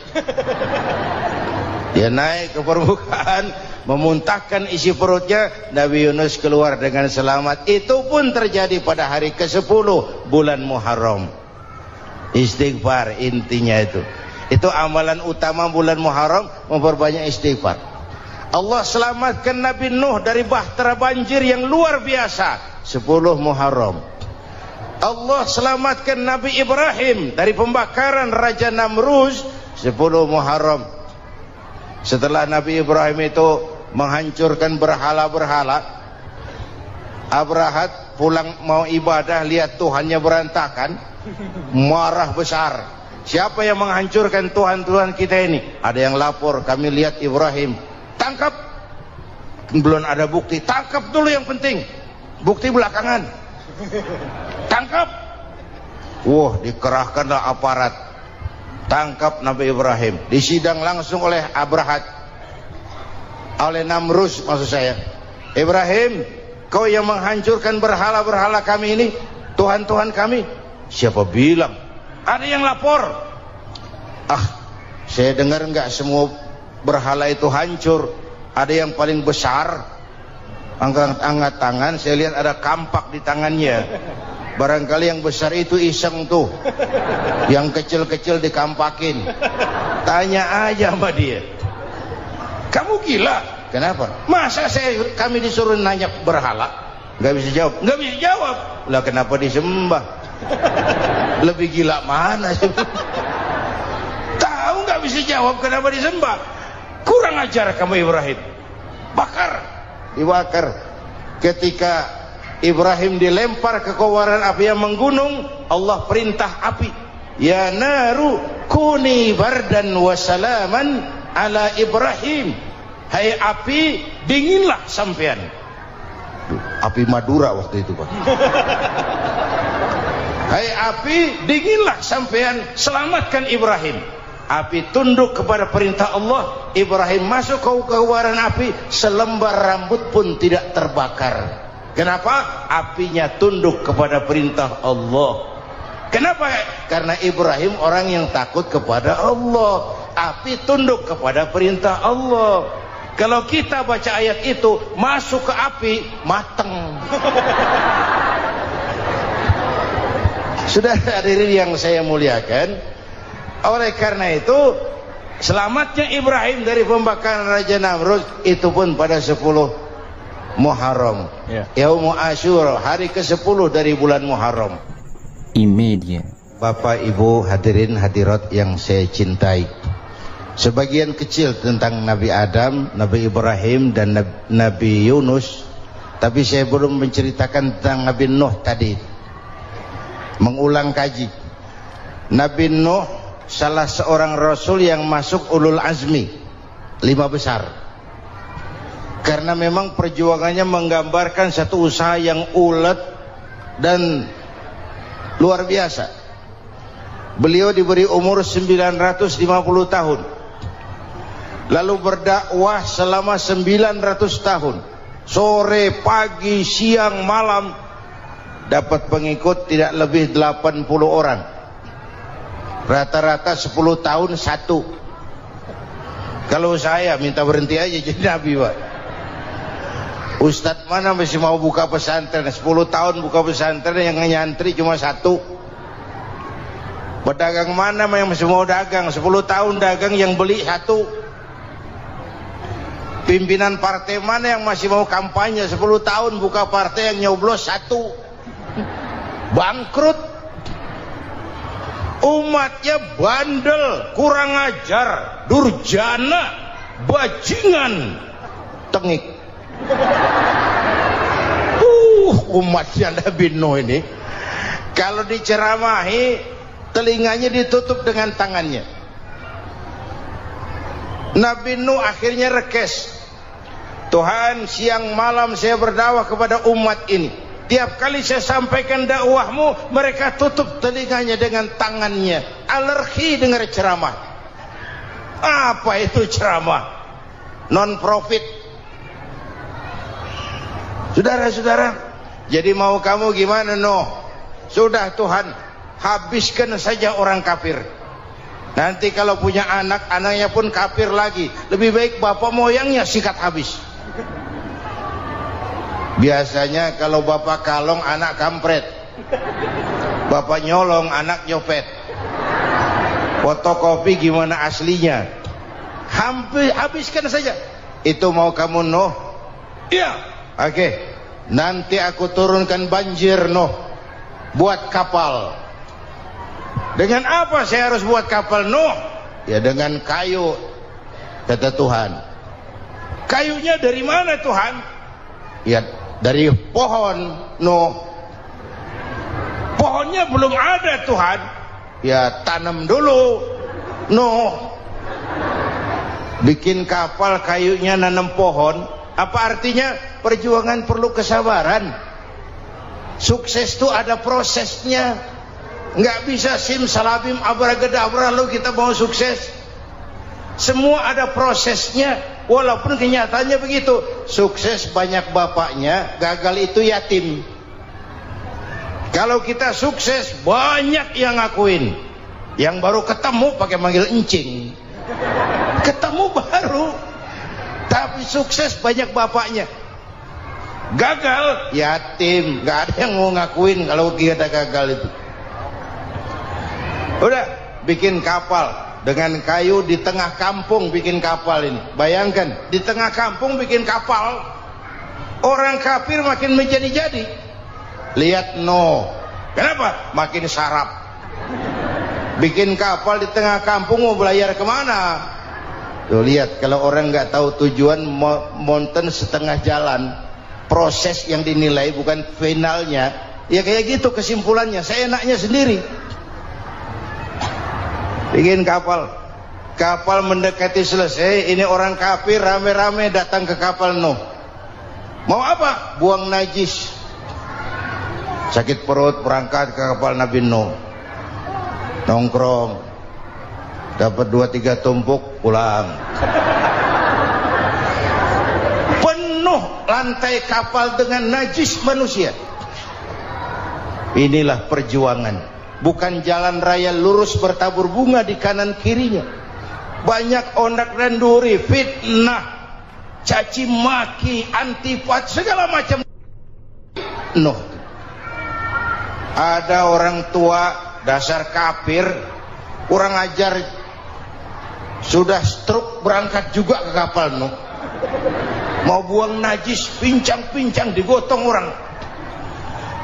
Dia naik ke permukaan, memuntahkan isi perutnya. Nabi Yunus keluar dengan selamat. Itu pun terjadi pada hari ke-10 bulan Muharram. Istighfar intinya itu. Itu amalan utama bulan Muharram, memperbanyak istighfar. Allah selamatkan Nabi Nuh dari bahtera banjir yang luar biasa 10 Muharram. Allah selamatkan Nabi Ibrahim dari pembakaran Raja Namruz 10 Muharram. Setelah Nabi Ibrahim itu menghancurkan berhala-berhala, Abrahat pulang mau ibadah, lihat Tuhannya berantakan, marah besar. Siapa yang menghancurkan Tuhan-Tuhan kita ini? Ada yang lapor, kami lihat Ibrahim. Tangkap. Belum ada bukti, tangkap dulu yang penting, bukti belakangan. Tangkap. Wah, dikerahkanlah aparat, tangkap Nabi Ibrahim. Disidang langsung oleh Abrahat, oleh Namruz maksud saya. Ibrahim, kau yang menghancurkan berhala-berhala kami ini, Tuhan-Tuhan kami. Siapa bilang? Ada yang lapor. Saya dengar enggak semua berhala itu hancur. Ada yang paling besar, angkat tangan, saya lihat ada kampak di tangannya. Barangkali yang besar itu iseng tuh, yang kecil-kecil dikampakin. Tanya aja sama dia, kamu gila? Kenapa? Masa kami disuruh nanya berhala? Nggak bisa jawab. Nggak bisa jawab. Lah kenapa disembah? Lebih gila mana sih? Tahu nggak bisa jawab kenapa disembah? Kurang ajar kamu Ibrahim. Bakar, dibakar. Ketika Ibrahim dilempar ke kobaran api yang menggunung, Allah perintah api, ya naru kuni bardan wa salaman ala Ibrahim. Hai api, dinginlah sampean. Api Madura waktu itu, Pak. Hai api, dinginlah sampean, selamatkan Ibrahim. Api tunduk kepada perintah Allah. Ibrahim masuk ke kobaran api, selembar rambut pun tidak terbakar. Kenapa? Apinya tunduk kepada perintah Allah. Kenapa? Karena Ibrahim orang yang takut kepada Allah. Api tunduk kepada perintah Allah. Kalau kita baca ayat itu, masuk ke api, mateng. Sudah hadirin yang saya muliakan, oleh karena itu selamatnya Ibrahim dari pembakaran Raja Namruz itu pun pada 10 Muharram, Yaumul Asyura, hari ke-10 dari bulan Muharram. Imedia. Bapak Ibu hadirin hadirat yang saya cintai, sebagian kecil tentang Nabi Adam, Nabi Ibrahim dan Nabi Yunus, tapi saya belum menceritakan tentang Nabi Nuh tadi. Mengulang kaji, Nabi Nuh salah seorang rasul yang masuk ulul azmi 5 besar, karena memang perjuangannya menggambarkan satu usaha yang ulet dan luar biasa. Beliau diberi umur 950 tahun, lalu berdakwah selama 900 tahun, sore, pagi, siang, malam. Dapat pengikut tidak lebih 80 orang, rata-rata 10 tahun satu. Kalau saya minta berhenti aja jadi nabi, Pak. Ustadz mana masih mau buka pesantren? 10 tahun buka pesantren, yang nyantri cuma 1. Pedagang mana yang masih mau dagang? 10 tahun dagang, yang beli 1. Pimpinan partai mana yang masih mau kampanye 10 tahun buka partai yang nyoblos 1? Bangkrut. Umatnya bandel, kurang ajar, durjana, bajingan, tengik. Umatnya Nabi Nuh ini kalau diceramahi telinganya ditutup dengan tangannya. Nabi Nuh akhirnya rekes, Tuhan, siang malam saya berdakwah kepada umat ini, tiap kali saya sampaikan dakwahmu mereka tutup telinganya dengan tangannya, alergi dengar ceramah. Apa itu ceramah? Non profit. Saudara-saudara, jadi mau kamu gimana? No, sudah Tuhan, habiskan saja orang kafir. Nanti kalau punya anak, anaknya pun kafir lagi, lebih baik bapak moyangnya sikat habis. Biasanya kalau bapak kalong, anak kampret. Bapak nyolong, anak nyopet. Fotokopi gimana aslinya? Habiskan saja. Itu mau kamu, no? Iya. Oke. Nanti aku turunkan banjir, no, buat kapal. Dengan apa saya harus buat kapal, Nuh? Ya dengan kayu, kata Tuhan. Kayunya dari mana, Tuhan? Ya dari pohon, Nuh. Pohonnya belum ada, Tuhan. Ya tanam dulu, Nuh. Bikin kapal kayunya nanam pohon. Apa artinya? Perjuangan perlu kesabaran. Sukses itu ada prosesnya. Nggak bisa simsalabim abracadabra lalu kita mau sukses. Semua ada prosesnya. Walaupun kenyataannya begitu. Sukses banyak bapaknya, gagal itu yatim. Kalau kita sukses banyak yang ngakuin. Yang baru ketemu pakai manggil encing. Ketemu baru, tapi sukses banyak bapaknya. Gagal yatim, nggak ada yang mau ngakuin kalau kita gagal itu. Udah bikin kapal dengan kayu di tengah kampung, bikin kapal ini. Bayangkan di tengah kampung bikin kapal, orang kafir makin menjadi-jadi. Lihat no, kenapa? Makin sarap. Bikin kapal di tengah kampung mau belayar kemana? Tuh lihat, kalau orang nggak tahu tujuan, mountain setengah jalan. Proses yang dinilai bukan finalnya. Ya kayak gitu kesimpulannya. Saya enaknya sendiri. Bikin kapal, kapal mendekati selesai, ini orang kafir rame-rame datang ke kapal Nuh. Mau apa? Buang najis. Sakit perut berangkat ke kapal Nabi Nuh. Nongkrong, dapat 2-3 tumpuk, pulang. Penuh lantai kapal dengan najis manusia. Inilah perjuangan. Bukan jalan raya lurus bertabur bunga di kanan kirinya. Banyak ondak dan duri, fitnah, caci maki, antipat, segala macam. Nuh. Ada orang tua dasar kafir, kurang ajar, sudah stroke berangkat juga ke kapal Nuh. Mau buang najis, pincang-pincang digotong orang.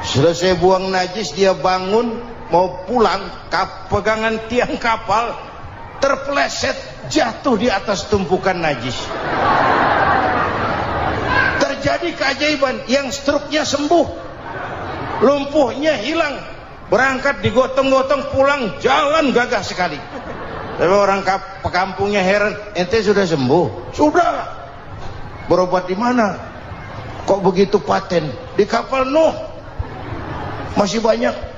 Selesai buang najis dia bangun, mau pulang, pegangan tiang kapal terpeleset, jatuh di atas tumpukan najis. Terjadi keajaiban, yang stroke-nya sembuh, lumpuhnya hilang, berangkat digotong-gotong pulang, jalan gagah sekali. Tapi orang kampungnya heran, ente sudah sembuh? Sudah. Berobat di mana? Kok begitu paten? Di kapal Nuh. Masih banyak.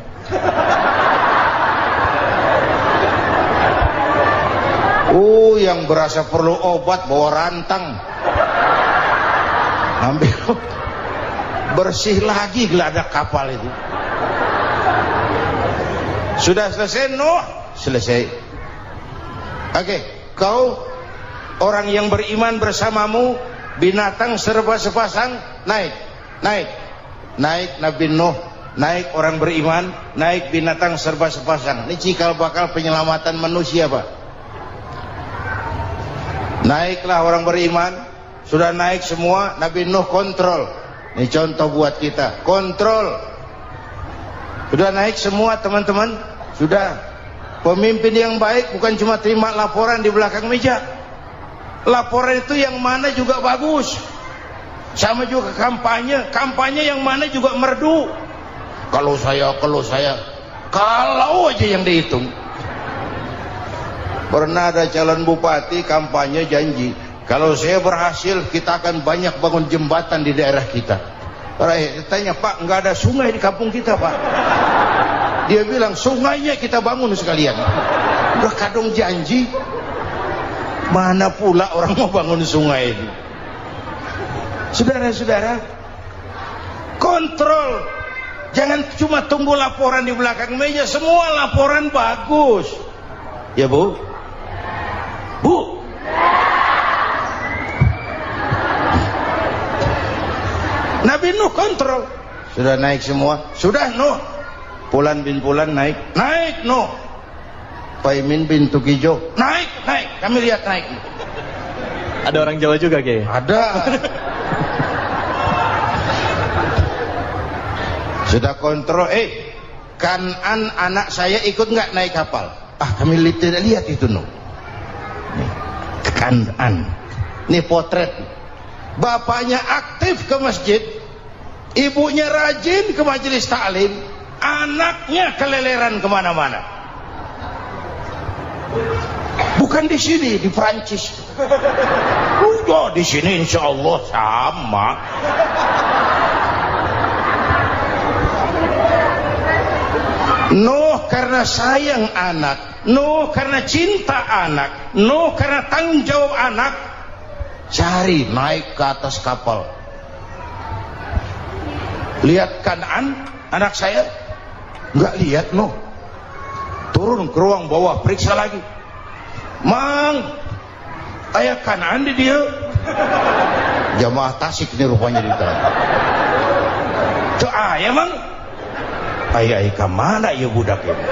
Yang berasa perlu obat bawa rantang, ambil, bersih lagi geladak kapal itu. Sudah selesai Nuh? Selesai. Oke, kau orang yang beriman bersamamu, binatang serba sepasang, naik Nabi Nuh, naik orang beriman, naik binatang serba sepasang. Ini cikal bakal penyelamatan manusia, Pak. Naiklah orang beriman, sudah naik semua. Nabi Nuh kontrol. Ini contoh buat kita, kontrol. Sudah naik semua teman-teman. Sudah. Pemimpin yang baik bukan cuma terima laporan di belakang meja. Laporan itu yang mana juga bagus. Sama juga kampanye. Kampanye yang mana juga merdu. Kalau aja yang dihitung. Pernah ada calon bupati kampanye janji, kalau saya berhasil kita akan banyak bangun jembatan di daerah kita. Rakyat tanya, Pak, nggak ada sungai di kampung kita, Pak. Dia bilang, sungainya kita bangun sekalian. Udah kadung janji, mana pula orang mau bangun sungai itu. Saudara-saudara, kontrol. Jangan cuma tunggu laporan di belakang meja. Semua laporan bagus. Ya Bu? Bu? Nabi Nuh kontrol. Sudah naik semua. Sudah Nuh. Pulan bin Pulan naik. Naik Nuh. Paimin bin Tukijo. Naik. Kami lihat naik. Ada orang Jawa juga, Kiai? Ada. Sudah kontrol. Kanan anak saya ikut nggak naik kapal? Kami tidak lihat itu Nuh. Kanan. Ini potret. Bapaknya aktif ke masjid, ibunya rajin ke majelis taklim, anaknya keleleran kemana-mana. Bukan di sini, di Prancis. Udah di sini insya Allah sama. Nuh karena sayang anak, Nuh karena cinta anak, Nuh karena tanggung jawab anak, cari naik ke atas kapal. Lihat Kan'an, anak saya, nggak lihat Nuh. Turun ke ruang bawah, periksa lagi. Mang, ayah Kan'an di dia. Jamaah Tasik ini rupanya di dalam. Tuh ayah Mang. Ayah kemana ya budak ini?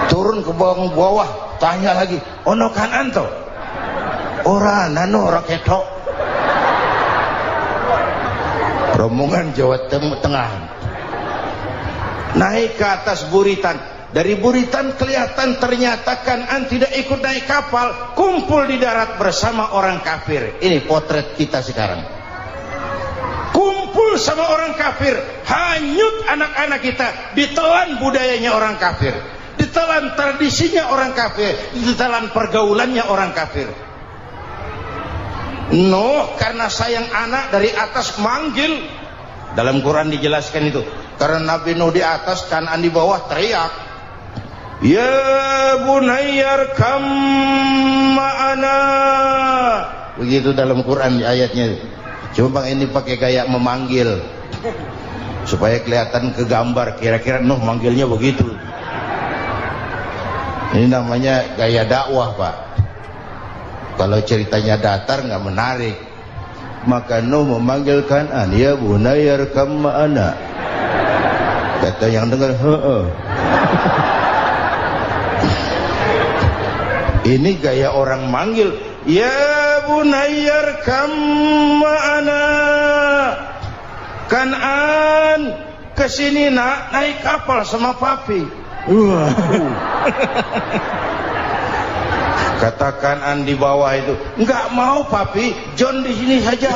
Turun ke bawah, tanya lagi. Ono Kan'an toh? Orang nano raketok. Rombongan Jawa Tengah naik ke atas buritan. Dari buritan kelihatan ternyata Kan'an tidak ikut naik kapal, kumpul di darat bersama orang kafir. Ini potret kita sekarang. Kumpul sama orang kafir, hanyut anak-anak kita, ditelan budayanya orang kafir, ditelan tradisinya orang kafir, ditelan pergaulannya orang kafir. Nuh karena sayang anak dari atas manggil. Dalam Quran dijelaskan itu. Karena Nabi Nuh di atas, Kan'an di bawah, teriak, ya bunayyar kam ma'ana. Begitu dalam Quran ayatnya. Cuma Bang ini pakai gaya memanggil supaya kelihatan kegambar, kira-kira Nuh manggilnya begitu. Ini namanya gaya dakwah, Pak. Kalau ceritanya datar nggak menarik. Maka Nuh memanggil Kan'an, ya bunayyar kam ma'ana. Kata yang dengar, ini gaya orang manggil, ya bunayyar kam ma'ana. Kan'an kesini nak, naik kapal sama papi. Kata Kan'an di bawah itu, enggak mau papi, John di sini saja.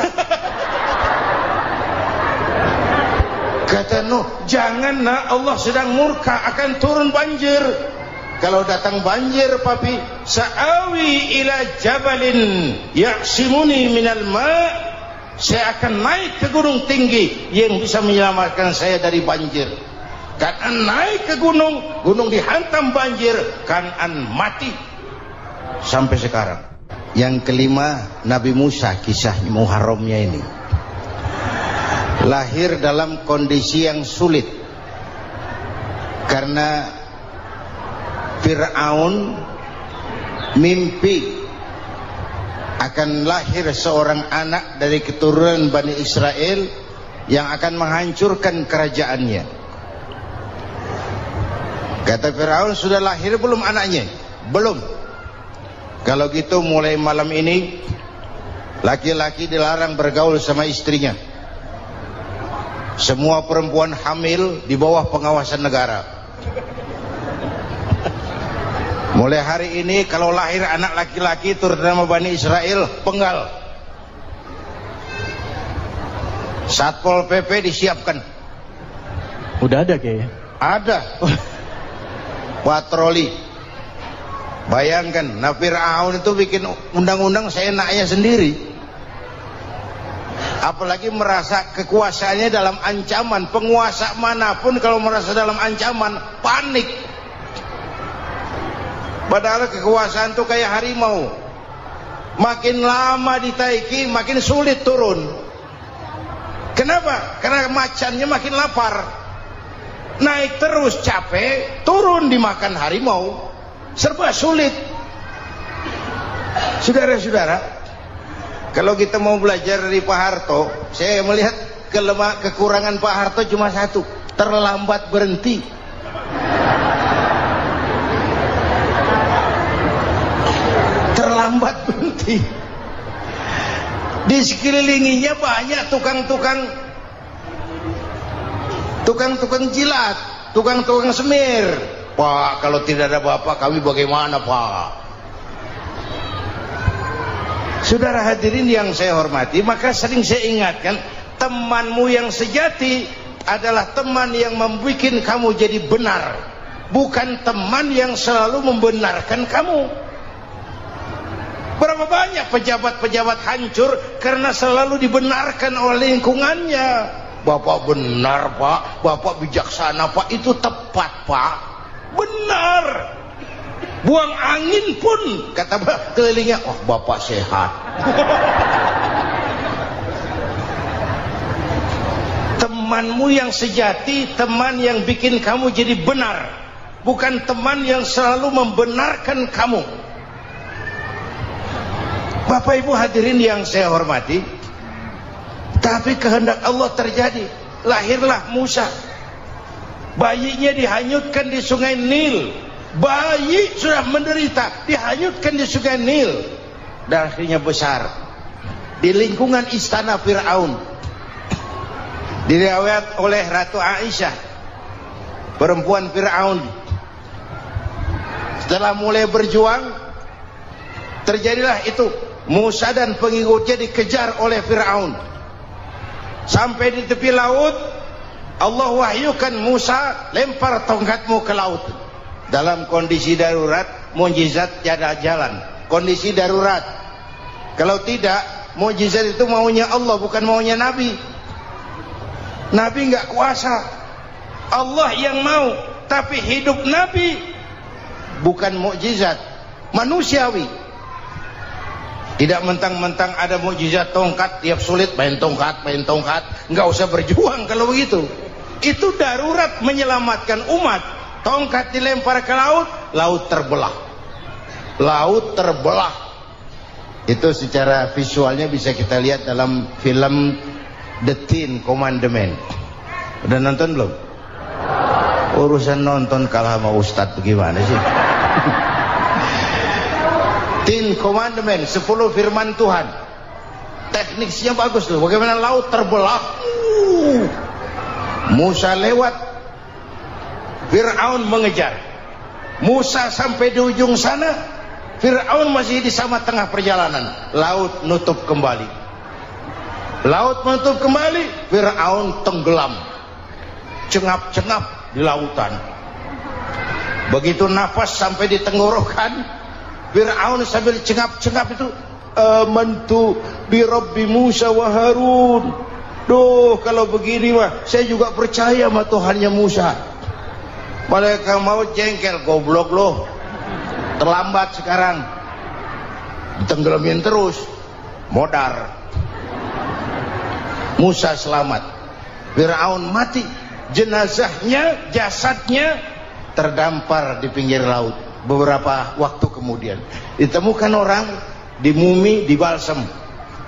Kata Nuh, jangan nak, Allah sedang murka, akan turun banjir. Kalau datang banjir papi, sa'awi ila jabalin ya'simuni minal ma', saya akan naik ke gunung tinggi yang bisa menyelamatkan saya dari banjir. Kan'an naik ke gunung, gunung dihantam banjir, Kan'an mati sampai sekarang. Yang kelima, Nabi Musa, kisah Muharramnya ini. Lahir dalam kondisi yang sulit karena Fir'aun mimpi akan lahir seorang anak dari keturunan Bani Israel yang akan menghancurkan kerajaannya. Kata Fir'aun, sudah lahir belum anaknya? Belum. Kalau gitu mulai malam ini Laki-laki dilarang bergaul sama istrinya. Semua perempuan hamil di bawah pengawasan negara. Mulai hari ini kalau lahir anak laki-laki turut nama Bani Israel, penggal. Satpol PP disiapkan. Udah ada kayaknya. Ada. Patroli. Bayangkan, nah Fir'aun itu bikin undang-undang seenaknya sendiri. Apalagi merasa kekuasaannya dalam ancaman. Penguasa manapun kalau merasa dalam ancaman, panik. Padahal kekuasaan itu kayak harimau. Makin lama ditaiki, makin sulit turun. Kenapa? Karena macannya makin lapar. Naik terus capek, turun dimakan harimau. Serba sulit. Saudara-saudara, kalau kita mau belajar dari Pak Harto, saya melihat kekurangan Pak Harto cuma satu, terlambat berhenti. Terlambat berhenti. Di sekelilinginya banyak tukang-tukang jilat, tukang-tukang semir. Pak, kalau tidak ada bapak kami bagaimana, Pak? Saudara hadirin yang saya hormati, maka sering saya ingatkan, temanmu yang sejati adalah teman yang membuat kamu jadi benar, bukan teman yang selalu membenarkan kamu. Berapa banyak pejabat-pejabat hancur karena selalu dibenarkan oleh lingkungannya. Bapak benar, Pak. Bapak bijaksana, Pak. Itu tepat, Pak. Benar. Buang angin pun kata kelilingnya, oh Bapak sehat. Temanmu yang sejati, teman yang bikin kamu jadi benar, bukan teman yang selalu membenarkan kamu. Bapak Ibu hadirin yang saya hormati, tapi kehendak Allah terjadi. Lahirlah Musa. Bayinya dihanyutkan di sungai Nil. Bayi sudah menderita, dihanyutkan di sungai Nil. Dan akhirnya besar di lingkungan istana Fir'aun. Diriwayat oleh Ratu Aisyah, perempuan Fir'aun, setelah mulai berjuang, terjadilah itu. Musa dan pengikutnya dikejar oleh Fir'aun. Sampai di tepi laut, Allah wahyukan Musa, lempar tongkatmu ke laut. Dalam kondisi darurat, mukjizat tiada jalan. Kondisi darurat. Kalau tidak, mukjizat itu maunya Allah, bukan maunya Nabi. Nabi nggak kuasa. Allah yang mau. Tapi hidup Nabi bukan mukjizat, manusiawi. Tidak mentang-mentang ada mukjizat tongkat, tiap sulit main tongkat. Nggak usah berjuang kalau begitu. Itu darurat menyelamatkan umat. Tongkat dilempar ke laut, laut terbelah. Laut terbelah. Itu secara visualnya bisa kita lihat dalam film The Ten Commandments. Udah nonton belum? Urusan nonton kalah sama Ustadz bagaimana sih? Ten Commandments, 10 firman Tuhan. Tekniknya bagus loh. Bagaimana laut terbelah. Musa lewat, Fir'aun mengejar. Musa sampai di ujung sana, Fir'aun masih di sama tengah perjalanan. Laut nutup kembali. Laut menutup kembali, Fir'aun tenggelam. Cengap-cengap di lautan. Begitu nafas sampai di tenggorokan, Fir'aun sambil cengap-cengap itu, amantu bi Rabbi Musa wa Harun. Duh, kalau begini mah saya juga percaya sama Tuhannya Musa. Malaikat maut jengkel, goblok loh. Terlambat sekarang. Ditenggelamin terus. Modar. Musa selamat. Fir'aun mati. Jenazahnya, jasadnya terdampar di pinggir laut. Beberapa waktu kemudian ditemukan orang, dimumi, dibalsem,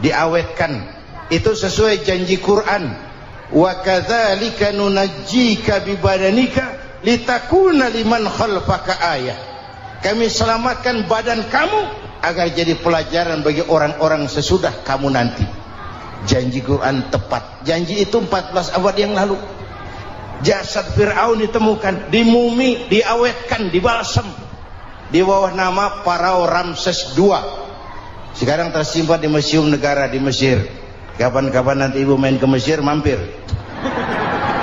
diawetkan. Itu sesuai janji Quran. Wa kadzalika nunajjika bi badanika litakuna liman khalfaka ayah. Kami selamatkan badan kamu agar jadi pelajaran bagi orang-orang sesudah kamu nanti. Janji Quran tepat. Janji itu 14 abad yang lalu. Jasad Fir'aun ditemukan, dimumi, diawetkan, dibalsam di bawah nama Farao Ramses II. Sekarang tersimpan di Museum Negara di Mesir. Kapan-kapan nanti ibu main ke Mesir, mampir.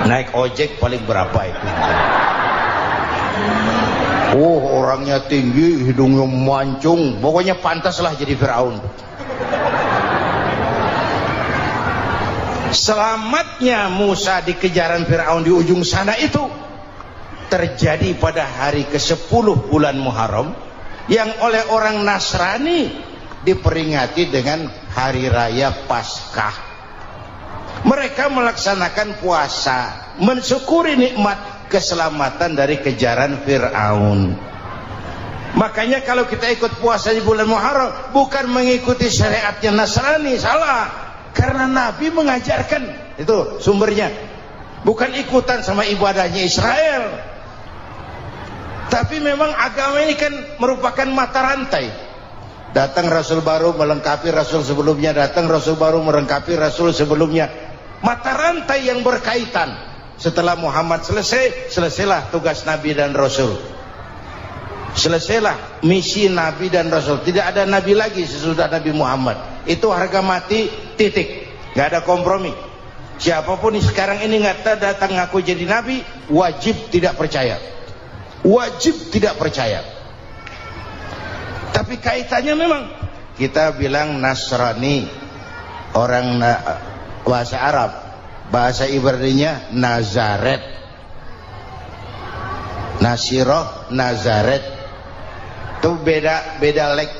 Naik ojek paling berapa itu? Oh, orangnya tinggi, hidungnya mancung, pokoknya pantaslah jadi Fir'aun. Selamatnya Musa di kejaran Fir'aun di ujung sana itu terjadi pada hari ke-10 bulan Muharram, yang oleh orang Nasrani diperingati dengan hari raya Paskah. Mereka melaksanakan puasa, mensyukuri nikmat keselamatan dari kejaran Fir'aun. Makanya kalau kita ikut puasa di bulan Muharram bukan mengikuti syariatnya Nasrani, salah. Karena Nabi mengajarkan, itu sumbernya. Bukan ikutan sama ibadahnya Israel. Tapi memang agama ini kan merupakan mata rantai. Datang Rasul baru melengkapi Rasul sebelumnya, datang Rasul baru melengkapi Rasul sebelumnya. Mata rantai yang berkaitan. Setelah Muhammad selesai, selesailah tugas Nabi dan Rasul. Selesailah misi Nabi dan Rasul. Tidak ada Nabi lagi sesudah Nabi Muhammad. Itu harga mati, titik. Gak ada kompromi. Siapapun sekarang ini nggak datang ngaku jadi Nabi, wajib tidak percaya. Wajib tidak percaya. Tapi kaitannya memang, kita bilang Nasrani, orang bahasa Arab, bahasa Ibraninya Nazaret, Nasiroh, Nazaret. Itu beda dialek.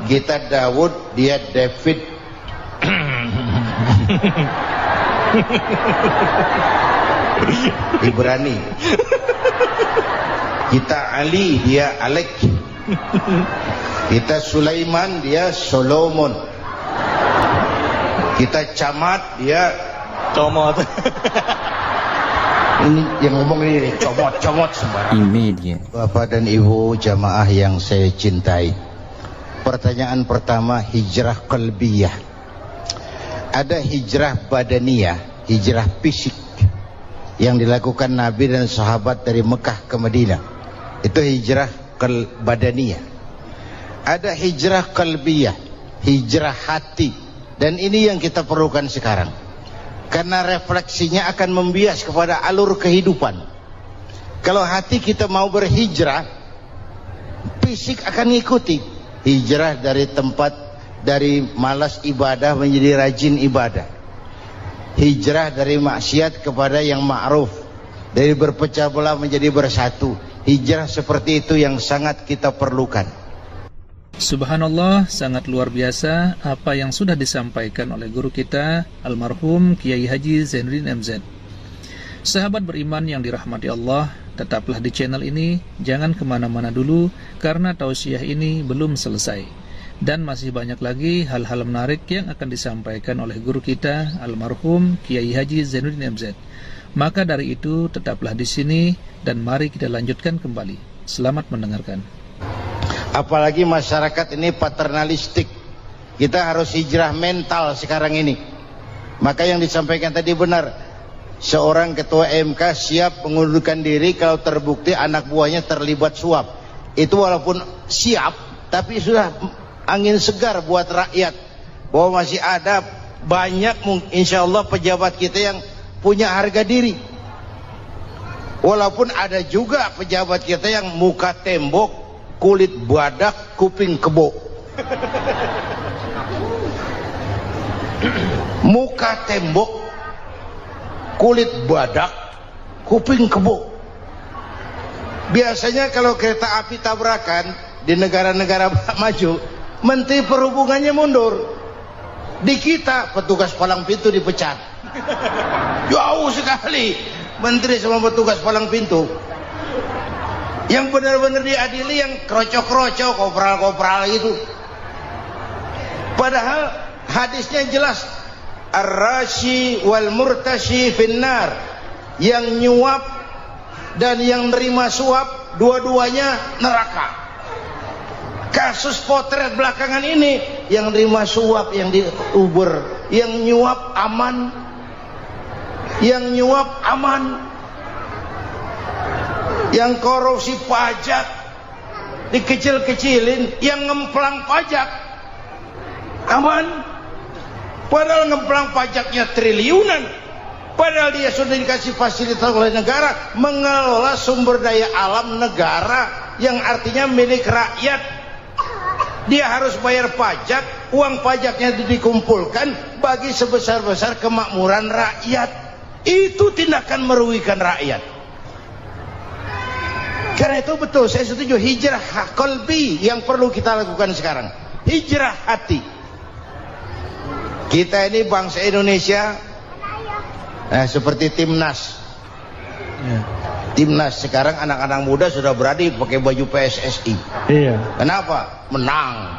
Kita Daud, dia David. Ibrani. Kita Ali, dia Alek. Kita Sulaiman, dia Solomon. Kita Camat, dia Comot. Ini yang ngomong ini comot sembarang. Imedia. Bapak dan Ibu jamaah yang saya cintai, pertanyaan pertama, hijrah qalbiyah. Ada hijrah badaniyah, hijrah fisik yang dilakukan Nabi dan sahabat dari Mekah ke Madinah. Itu hijrah badaniyah. Ada hijrah qalbiyah, hijrah hati. Dan ini yang kita perlukan sekarang. Karena refleksinya akan membias kepada alur kehidupan. Kalau hati kita mau berhijrah, fisik akan ngikuti. Hijrah dari tempat, dari malas ibadah menjadi rajin ibadah. Hijrah dari maksiat kepada yang ma'ruf, dari berpecah belah menjadi bersatu. Hijrah seperti itu yang sangat kita perlukan. Subhanallah, sangat luar biasa apa yang sudah disampaikan oleh guru kita almarhum Kiai Haji Zainuddin MZ. Sahabat beriman yang dirahmati Allah, tetaplah di channel ini, jangan kemana-mana dulu karena tausiah ini belum selesai. Dan masih banyak lagi hal-hal menarik yang akan disampaikan oleh guru kita almarhum Kiai Haji Zainuddin MZ. Maka dari itu tetaplah di sini dan mari kita lanjutkan kembali. Selamat mendengarkan. Apalagi masyarakat ini paternalistik. Kita harus hijrah mental sekarang ini. Maka yang disampaikan tadi benar. Seorang ketua MK siap mengundurkan diri kalau terbukti anak buahnya terlibat suap. Itu walaupun siap, tapi sudah angin segar buat rakyat. Bahwa masih ada banyak insya Allah pejabat kita yang punya harga diri. Walaupun ada juga pejabat kita yang muka tembok, kulit badak, kuping kebo. Muka tembok, kulit badak, kuping kebo. Biasanya kalau kereta api tabrakan di negara-negara maju, Menteri Perhubungannya mundur. Di kita petugas palang pintu dipecat. Jauh sekali menteri sama petugas palang pintu. Yang benar-benar diadili yang krocok-krocok, kopral-kopral gitu. Padahal hadisnya jelas, ar-rashi wal murtashi finnar. Yang nyuap dan yang nerima suap dua-duanya neraka. Kasus potret belakangan ini, yang terima suap, yang di Uber, yang nyuap aman, yang korupsi pajak dikecil-kecilin, yang ngemplang pajak aman, padahal ngemplang pajaknya triliunan, padahal dia sudah dikasih fasilitas oleh negara mengelola sumber daya alam negara yang artinya milik rakyat. Dia harus bayar pajak, uang pajaknya dikumpulkan bagi sebesar-besar kemakmuran rakyat. Itu tindakan merugikan rakyat. Karena itu betul, saya setuju, hijrah qalbi yang perlu kita lakukan sekarang. Hijrah hati. Kita ini bangsa Indonesia seperti timnas. Timnas sekarang anak-anak muda sudah berani pakai baju PSSI. Iya. Kenapa? Menang.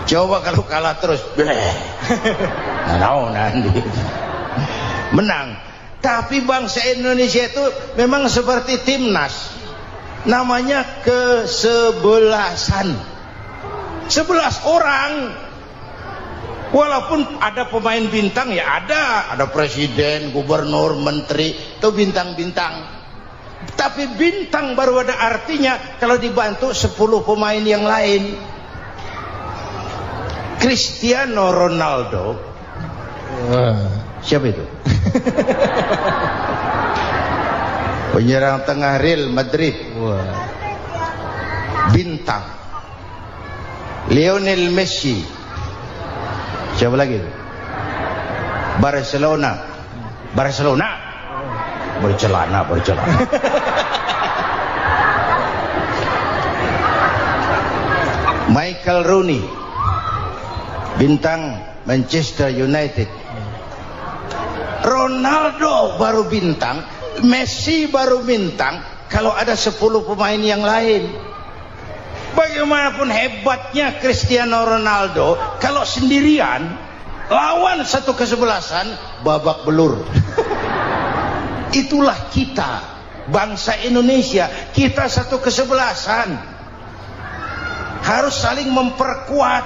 Coba kalau kalah terus, nanti menang. Tapi bangsa Indonesia itu memang seperti timnas, namanya kesebelasan. 11 orang. Walaupun ada pemain bintang, ya ada presiden, gubernur, menteri, itu bintang-bintang. Tapi bintang baru ada artinya kalau dibantu 10 pemain yang lain. Cristiano Ronaldo, siapa itu? Penyerang tengah Real Madrid, bintang. Lionel Messi, siapa lagi? Barcelona. Bercelana. Michael Rooney, bintang Manchester United. Ronaldo baru bintang, Messi baru bintang kalau ada 10 pemain yang lain. Bagaimanapun hebatnya Cristiano Ronaldo, kalau sendirian lawan satu kesebelasan, babak belur. Itulah kita, bangsa Indonesia. Kita satu kesebelasan, harus saling memperkuat.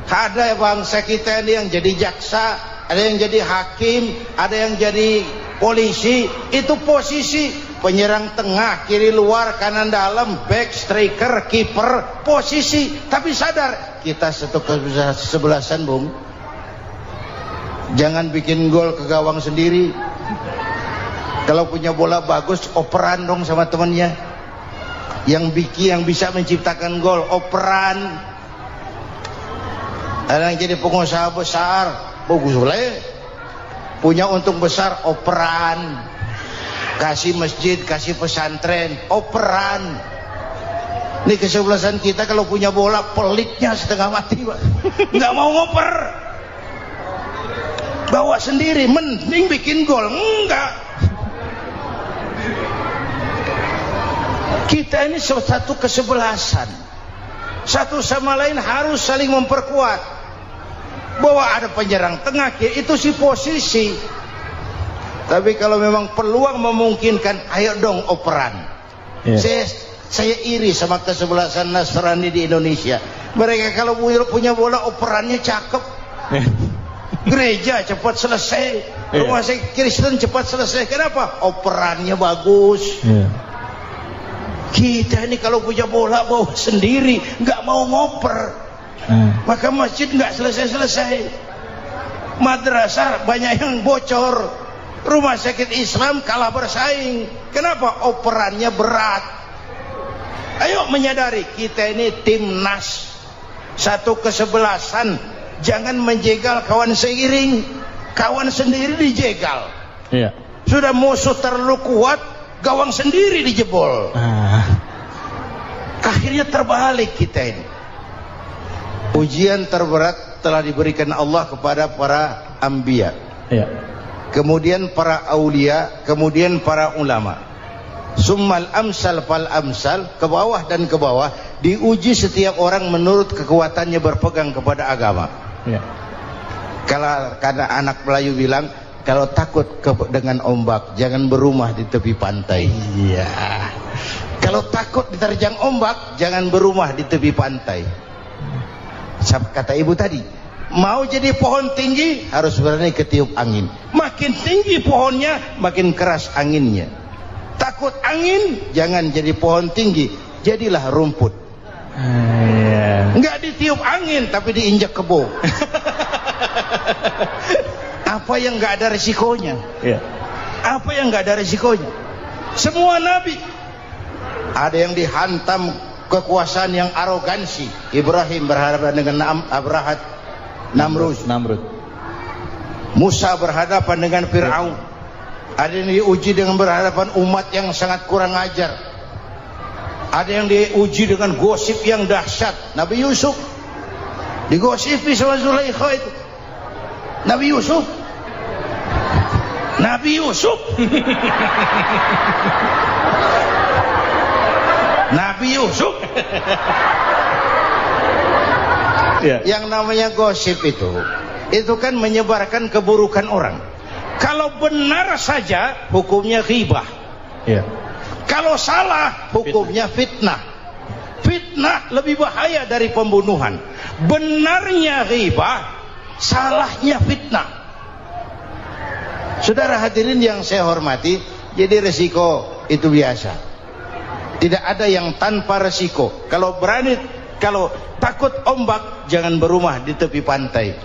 Ada bangsa kita ini yang jadi jaksa, ada yang jadi hakim, ada yang jadi polisi. Itu posisi penyerang tengah, kiri luar, kanan dalam, back, striker, kiper, posisi. Tapi sadar, kita satu kesebelasan, Bung. Jangan bikin gol ke gawang sendiri. Kalau punya bola bagus, operan dong sama temannya. Yang bisa menciptakan gol, operan. Ada yang jadi pengusaha besar, bagus boleh. Punya untung besar, operan. Kasih masjid, kasih pesantren, operan. Ini kesebelasan kita kalau punya bola, pelitnya setengah mati, Pak. Nggak mau ngoper. Bawa sendiri, mending bikin gol. Enggak. Kita ini satu kesebelasan. Satu sama lain harus saling memperkuat. Bahwa ada penyerang tengah, itu si posisi. Tapi kalau memang peluang memungkinkan, ayo dong operan. Saya iri sama kesebelasan Nasrani di Indonesia. Mereka kalau punya bola, operannya cakep. Gereja cepat selesai, rumah sakit Kristen cepat selesai. Kenapa? Operannya bagus. Kita ini kalau punya bola bawa sendiri, nggak mau ngoper. Maka masjid nggak selesai-selesai, madrasah banyak yang bocor, rumah sakit Islam kalah bersaing. Kenapa? Operannya berat. Ayo menyadari, kita ini timnas, satu kesebelasan. Jangan menjegal kawan seiring, kawan sendiri dijegal. Sudah musuh terlalu kuat, gawang sendiri dijebol. Akhirnya terbalik kita ini. Ujian terberat telah diberikan Allah kepada para anbiya, kemudian para aulia, kemudian para ulama. Summal amsal fal amsal, ke bawah dan ke bawah, diuji setiap orang menurut kekuatannya berpegang kepada agama. Karena anak Melayu bilang, kalau takut dengan ombak, jangan berumah di tepi pantai. Kalau takut diterjang ombak, jangan berumah di tepi pantai. Kata ibu tadi, mau jadi pohon tinggi harus berani ketiup angin. Makin tinggi pohonnya, makin keras anginnya. Takut angin, jangan jadi pohon tinggi, jadilah rumput. Enggak ditiup angin tapi diinjak kebo. Apa yang enggak ada resikonya? Apa yang enggak ada resikonya? Semua nabi ada yang dihantam kekuasaan yang arogansi. Ibrahim berhadapan dengan Namrud. Musa berhadapan dengan Fir'aun. Ada yang diuji dengan berhadapan umat yang sangat kurang ajar. Ada yang diuji dengan gosip yang dahsyat. Nabi Yusuf digosipi sama Zulaikha itu. Nabi Yusuf Nabi Yusuf. Yang namanya gosip itu kan menyebarkan keburukan orang. Kalau benar saja hukumnya ghibah. Kalau salah hukumnya fitnah. Fitnah lebih bahaya dari pembunuhan. Benarnya ghibah, salahnya fitnah. Saudara hadirin yang saya hormati, jadi resiko itu biasa. Tidak ada yang tanpa resiko. Kalau takut ombak, jangan berumah di tepi pantai.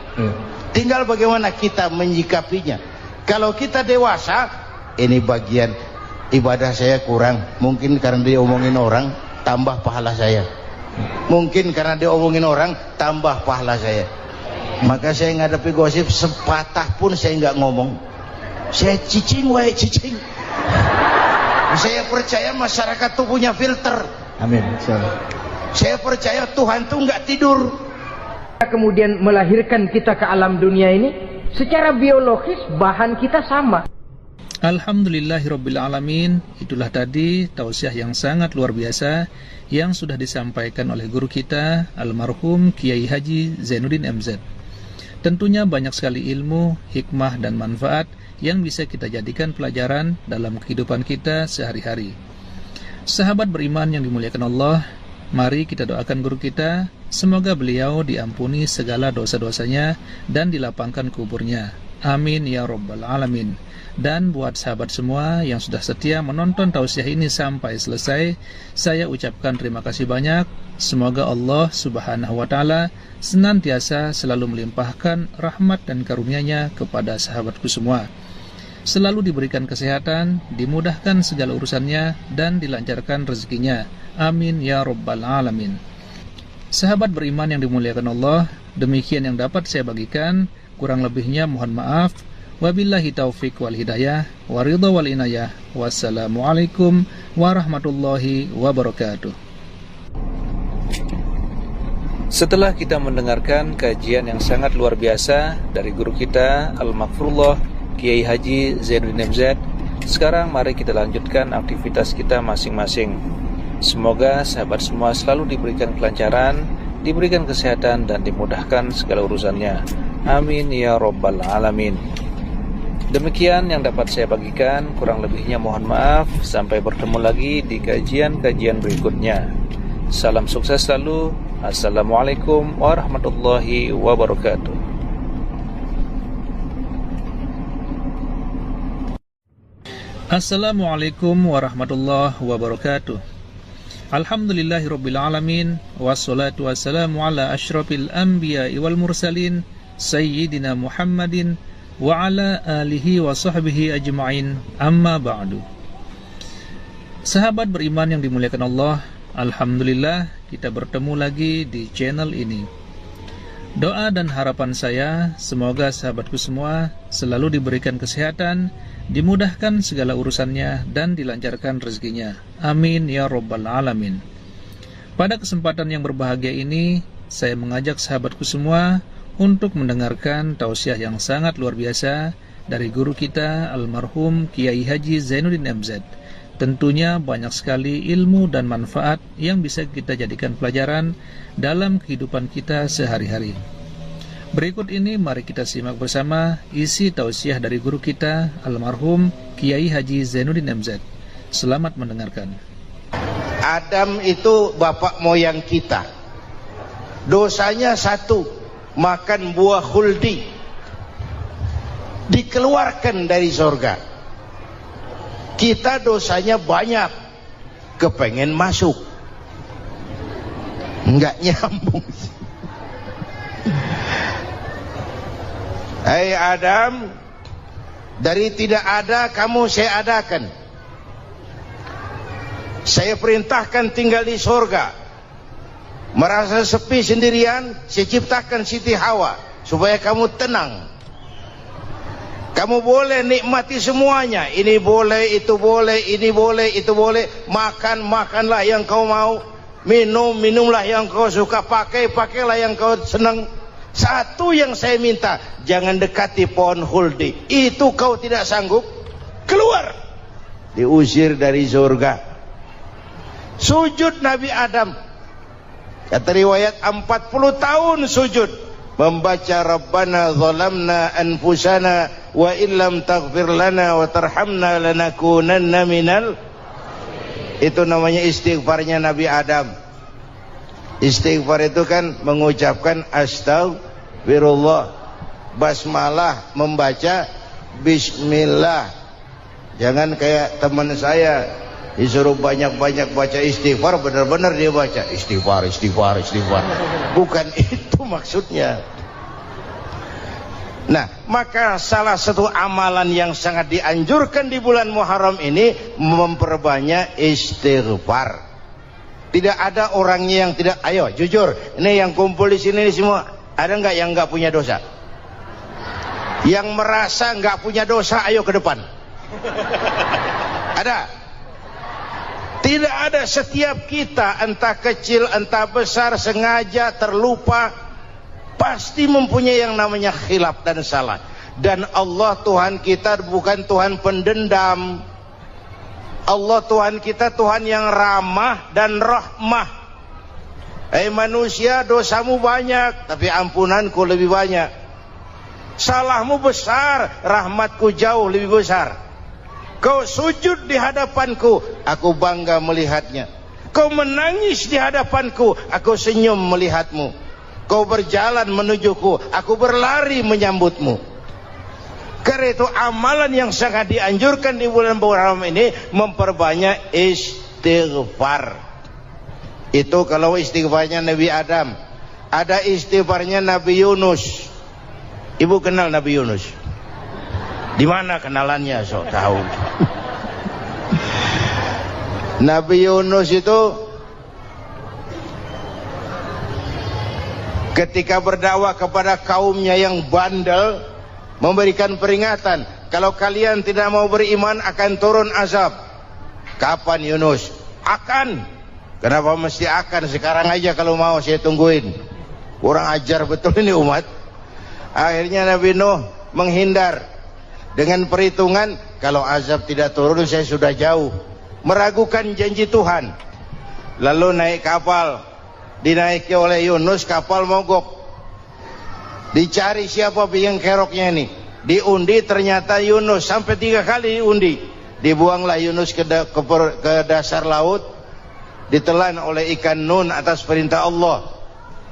Tinggal bagaimana kita menyikapinya. Kalau kita dewasa, ini bagian ibadah saya kurang. Mungkin karena dia omongin orang, tambah pahala saya. Mungkin karena dia omongin orang, tambah pahala saya. Maka saya ngadepi gosip sepatah pun saya nggak ngomong. Saya cicing. Saya percaya masyarakat itu punya filter. Amin. Saya percaya Tuhan itu nggak tidur. Kemudian melahirkan kita ke alam dunia ini, secara biologis bahan kita sama. Alhamdulillahirabbil alamin. Itulah tadi tausiah yang sangat luar biasa yang sudah disampaikan oleh guru kita almarhum Kiai Haji Zainuddin MZ. Tentunya banyak sekali ilmu, hikmah dan manfaat yang bisa kita jadikan pelajaran dalam kehidupan kita sehari-hari. Sahabat beriman yang dimuliakan Allah, mari kita doakan guru kita, semoga beliau diampuni segala dosa-dosanya dan dilapangkan kuburnya. Amin ya rabbal alamin. Dan buat sahabat semua yang sudah setia menonton tausiah ini sampai selesai, saya ucapkan terima kasih banyak. Semoga Allah subhanahu wa ta'ala senantiasa selalu melimpahkan rahmat dan karunia-Nya kepada sahabatku semua. Selalu diberikan kesehatan, dimudahkan segala urusannya, dan dilancarkan rezekinya. Amin ya rabbal alamin. Sahabat beriman yang dimuliakan Allah, demikian yang dapat saya bagikan. Kurang lebihnya mohon maaf. Wabillahi taufik wal hidayah, wa ridha wal inayah. Wassalamualaikum warahmatullahi wabarakatuh. Setelah kita mendengarkan kajian yang sangat luar biasa dari guru kita Al-Maghfurullah Kiai Haji Zainuddin MZ, sekarang mari kita lanjutkan aktivitas kita masing-masing. Semoga sahabat semua selalu diberikan kelancaran, diberikan kesehatan dan dimudahkan segala urusannya. Amin ya rabbal alamin. Demikian yang dapat saya bagikan, kurang lebihnya mohon maaf. Sampai bertemu lagi di kajian-kajian berikutnya. Salam sukses selalu. Assalamualaikum warahmatullahi wabarakatuh. Assalamualaikum warahmatullahi wabarakatuh. Alhamdulillahirabbil alamin, wassalatu wassalamu ala asyrafil anbiya'i wal mursalin sayyidina Muhammadin wa ala alihi wa sahbihi ajma'in, amma ba'du. Sahabat beriman yang dimuliakan Allah, alhamdulillah kita bertemu lagi di channel ini. Doa dan harapan saya, semoga sahabatku semua selalu diberikan kesehatan, dimudahkan segala urusannya, dan dilancarkan rezekinya. Amin ya rabbal alamin. Pada kesempatan yang berbahagia ini, saya mengajak sahabatku semua untuk mendengarkan tausiah yang sangat luar biasa dari guru kita almarhum Kiai Haji Zainuddin MZ. Tentunya banyak sekali ilmu dan manfaat yang bisa kita jadikan pelajaran dalam kehidupan kita sehari-hari. Berikut ini mari kita simak bersama isi tausiah dari guru kita almarhum Kiai Haji Zainuddin MZ. Selamat mendengarkan. Adam itu bapak moyang kita. Dosanya satu, makan buah khuldi, dikeluarkan dari surga. Kita dosanya banyak, kepengen masuk, enggak nyambung. Hai Adam, dari tidak ada kamu saya adakan. Saya perintahkan tinggal di surga. Merasa sepi sendirian, saya ciptakan Siti Hawa supaya kamu tenang. Kamu boleh nikmati semuanya. Ini boleh, itu boleh, ini boleh, itu boleh. Makan, makanlah yang kau mau. Minum, minumlah yang kau suka. Pakai, pakailah yang kau senang. Satu yang saya minta, jangan dekati pohon khuldi. Itu kau tidak sanggup, keluar. Diusir dari surga. Sujud Nabi Adam, kata riwayat 40 tahun sujud, membaca Rabbana zalamna anfusana wa illam taghfir lana wa tarhamna lanakunanna minal. Itu namanya istighfarnya Nabi Adam. Istighfar itu kan mengucapkan astagfirullah, basmalah, membaca bismillah. Jangan kayak teman saya disuruh banyak-banyak baca istighfar, benar-benar dia baca istighfar, istighfar, istighfar. Bukan itu maksudnya. Nah, maka salah satu amalan yang sangat dianjurkan di bulan Muharram ini memperbanyak istighfar. Tidak ada orangnya yang tidak. Ayo jujur, ini yang kumpul di sini semua, ada nggak yang nggak punya dosa? Yang merasa nggak punya dosa, ayo ke depan. Ada? Tidak ada. Setiap kita, entah kecil entah besar, sengaja, terlupa, pasti mempunyai yang namanya khilaf dan salah. Dan Allah Tuhan kita bukan Tuhan pendendam. Allah Tuhan kita Tuhan yang ramah dan rahmah. Manusia, dosamu banyak, tapi ampunanku lebih banyak. Salahmu besar, rahmatku jauh lebih besar. Kau sujud di hadapanku, aku bangga melihatnya. Kau menangis di hadapanku, aku senyum melihatmu. Kau berjalan menujuku, aku berlari menyambutmu. Karena itu amalan yang sangat dianjurkan di bulan Muharram ini memperbanyak istighfar. Itu kalau istighfarnya Nabi Adam. Ada istighfarnya Nabi Yunus. Ibu kenal Nabi Yunus? Di mana kenalannya? Sok tahu. Nabi Yunus itu ketika berdakwah kepada kaumnya yang bandel, memberikan peringatan, kalau kalian tidak mau beriman akan turun azab. Kapan Yunus? Akan. Kenapa mesti akan? Sekarang aja kalau mau, saya tungguin. Kurang ajar betul ini umat. Akhirnya Nabi Nuh menghindar dengan perhitungan, kalau azab tidak turun saya sudah jauh. Meragukan janji Tuhan. Lalu naik kapal, dinaiki oleh Yunus, kapal mogok. Dicari siapa biang keroknya ini. Diundi, ternyata Yunus. Sampai 3 kali diundi. Dibuanglah Yunus ke dasar laut. Ditelan oleh ikan nun atas perintah Allah.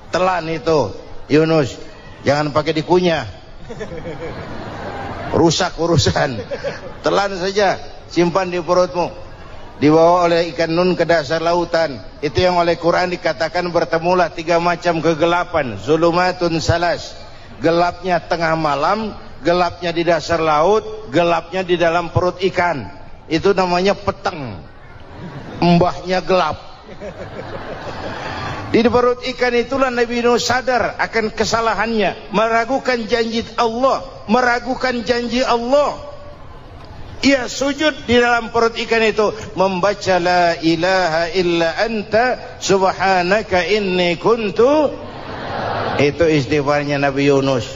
Telan itu Yunus, jangan pakai dikunyah, rusak urusan. Telan saja, simpan di perutmu. Dibawa oleh ikan nun ke dasar lautan. Itu yang oleh Quran dikatakan bertemulah 3 macam kegelapan. Zulumatun salas. Gelapnya tengah malam, gelapnya di dasar laut, gelapnya di dalam perut ikan. Itu namanya peteng. Mbahnya gelap. Di perut ikan itulah Nabi Nuh sadar akan kesalahannya, meragukan janji Allah, meragukan janji Allah. Ia sujud di dalam perut ikan itu, membaca la ilaha illa anta subhanaka inni kuntu. Itu istighfarnya Nabi Yunus.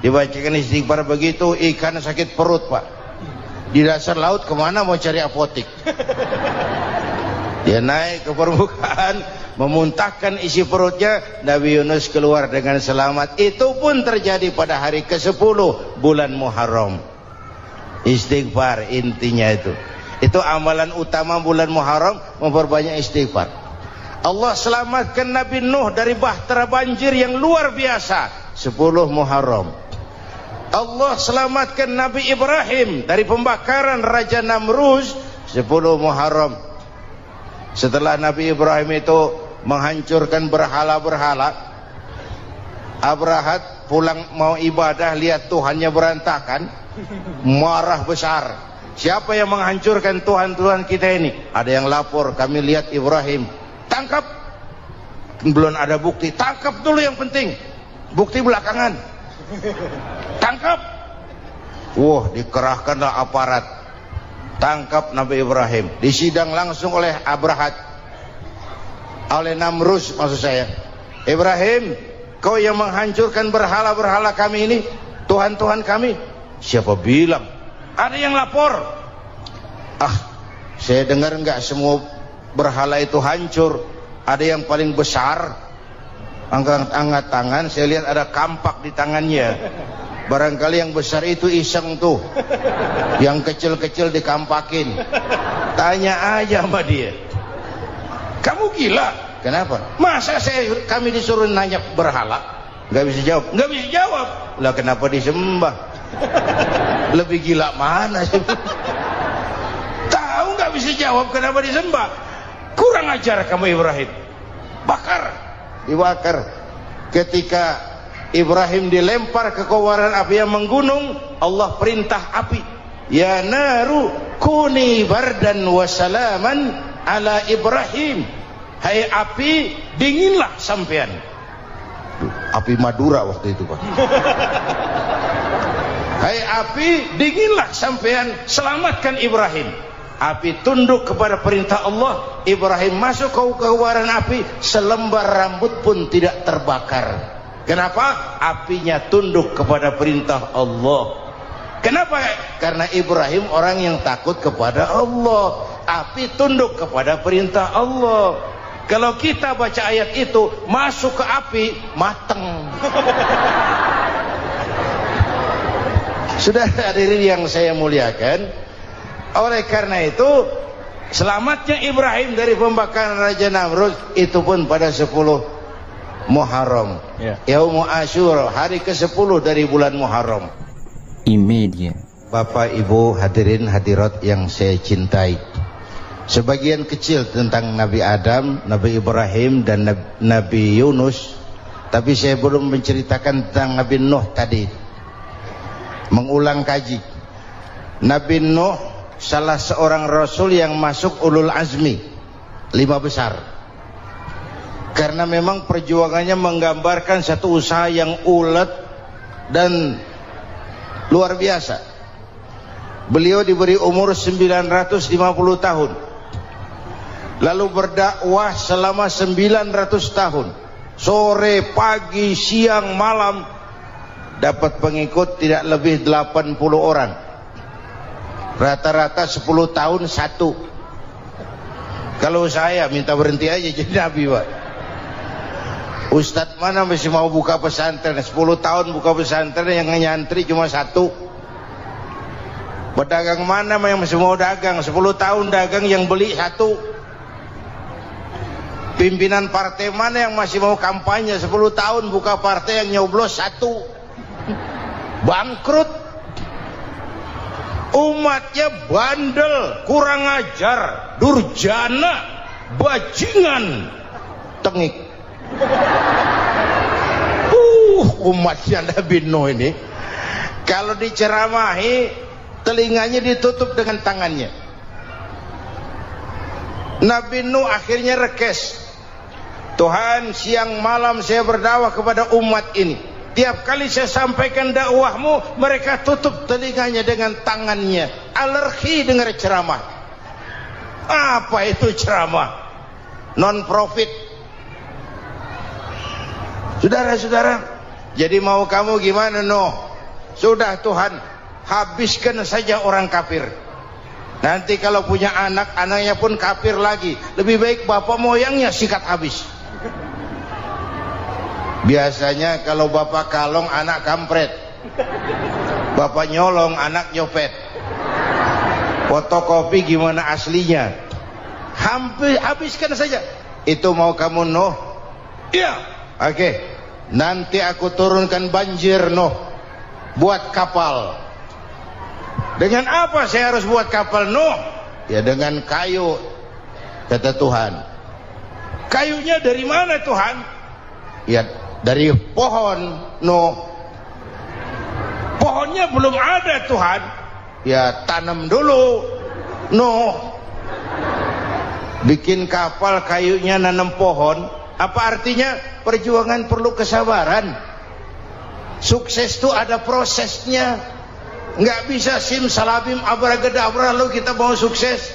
Dibacakan istighfar begitu, ikan sakit perut, Pak. Di dasar laut kemana mau cari apotik? Dia naik ke permukaan, memuntahkan isi perutnya. Nabi Yunus keluar dengan selamat. Itu pun terjadi pada hari ke-10 bulan Muharram. Istighfar intinya itu. Itu amalan utama bulan Muharram, memperbanyak istighfar. Allah selamatkan Nabi Nuh dari bahtera banjir yang luar biasa, 10 Muharram. Allah selamatkan Nabi Ibrahim dari pembakaran Raja Namruz, 10 Muharram. Setelah Nabi Ibrahim itu menghancurkan berhala-berhala, Abrahat pulang mau ibadah, lihat Tuhannya berantakan, marah besar. Siapa yang menghancurkan Tuhan-Tuhan kita ini? Ada yang lapor, kami lihat Ibrahim. Tangkap. Belum ada bukti, tangkap dulu yang penting. Bukti belakangan. Tangkap. Wah, dikerahkanlah aparat. Tangkap Nabi Ibrahim. Disidang langsung oleh Abrahat. Oleh Namruz maksud saya. Ibrahim, kau yang menghancurkan berhala-berhala kami ini, Tuhan-Tuhan kami. Siapa bilang? Ada yang lapor. Saya dengar enggak semua berhala itu hancur. Ada yang paling besar, angkat tangan, saya lihat ada kampak di tangannya. Barangkali yang besar itu iseng tuh, yang kecil-kecil dikampakin. Tanya aja sama dia, kamu gila? Kenapa? Masa kami disuruh nanya berhala? Nggak bisa jawab. Nggak bisa jawab. Lah kenapa disembah? Lebih gila mana sih? Tahu nggak bisa jawab kenapa disembah? Kurang ajar kamu Ibrahim. Dibakar. Ketika Ibrahim dilempar ke kobaran api yang menggunung, Allah perintah api, ya naru kuni bardan wa salaman ala Ibrahim. Hai api, dinginlah sampean. Api Madura waktu itu, Pak. Hai api, dinginlah sampean, selamatkan Ibrahim. Api tunduk kepada perintah Allah. Ibrahim masuk ke kobaran api, selembar rambut pun tidak terbakar. Kenapa? Apinya tunduk kepada perintah Allah. Kenapa? Karena Ibrahim orang yang takut kepada Allah. Api tunduk kepada perintah Allah. Kalau kita baca ayat itu, masuk ke api, mateng. Sudah hadirin yang saya muliakan, oleh karena itu selamatnya Ibrahim dari pembakaran Raja Namrud itu pun pada 10 Muharram, Yaumul Asyura, hari ke-10 dari bulan Muharram. Imedia. Bapak Ibu hadirin hadirat yang saya cintai, sebagian kecil tentang Nabi Adam, Nabi Ibrahim dan Nabi Yunus, tapi saya belum menceritakan tentang Nabi Nuh tadi. Mengulang kaji. Nabi Nuh salah seorang rasul yang masuk ulul azmi, 5 besar. Karena memang perjuangannya menggambarkan satu usaha yang ulet dan luar biasa. Beliau diberi umur 950 tahun, lalu berdakwah selama 900 tahun, sore, pagi, siang, malam, dapat pengikut tidak lebih 80 orang. Rata-rata 10 tahun satu. Kalau saya minta berhenti aja jadi nabi, Pak. Ustadz mana masih mau buka pesantren? 10 tahun buka pesantren, yang nyantri cuma 1. Pedagang mana yang masih mau dagang? 10 tahun dagang, yang beli 1. Pimpinan partai mana yang masih mau kampanye? 10 tahun buka partai, yang nyoblos 1. Bangkrut. Umatnya bandel, kurang ajar, durjana, bajingan, tengik. Umatnya Nabi Nuh ini kalau diceramahi, telinganya ditutup dengan tangannya. Nabi Nuh akhirnya rekes, Tuhan, siang malam saya berdakwah kepada umat ini, tiap kali saya sampaikan dakwahmu, mereka tutup telinganya dengan tangannya, alergi dengar ceramah. Apa itu ceramah? Non profit. Saudara-saudara, jadi mau kamu gimana, Nuh? Sudah Tuhan, habiskan saja orang kafir. Nanti kalau punya anak, anaknya pun kafir lagi. Lebih baik bapak moyangnya sikat habis. Biasanya kalau bapak kalong, anak kampret. Bapak nyolong, anak nyopet. Fotokopi gimana aslinya? Hampir habiskan saja. Itu mau kamu Nuh? Iya. Oke. Nanti aku turunkan banjir Nuh. Buat kapal. Dengan apa saya harus buat kapal Nuh? Ya dengan kayu, kata Tuhan. Kayunya dari mana Tuhan? Ya dari pohon Nuh. Pohonnya belum ada Tuhan. Ya tanam dulu Nuh. Bikin kapal kayunya nanam pohon. Apa artinya? Perjuangan perlu kesabaran. Sukses itu ada prosesnya. Nggak bisa simsalabim abracadabra lalu kita mau sukses.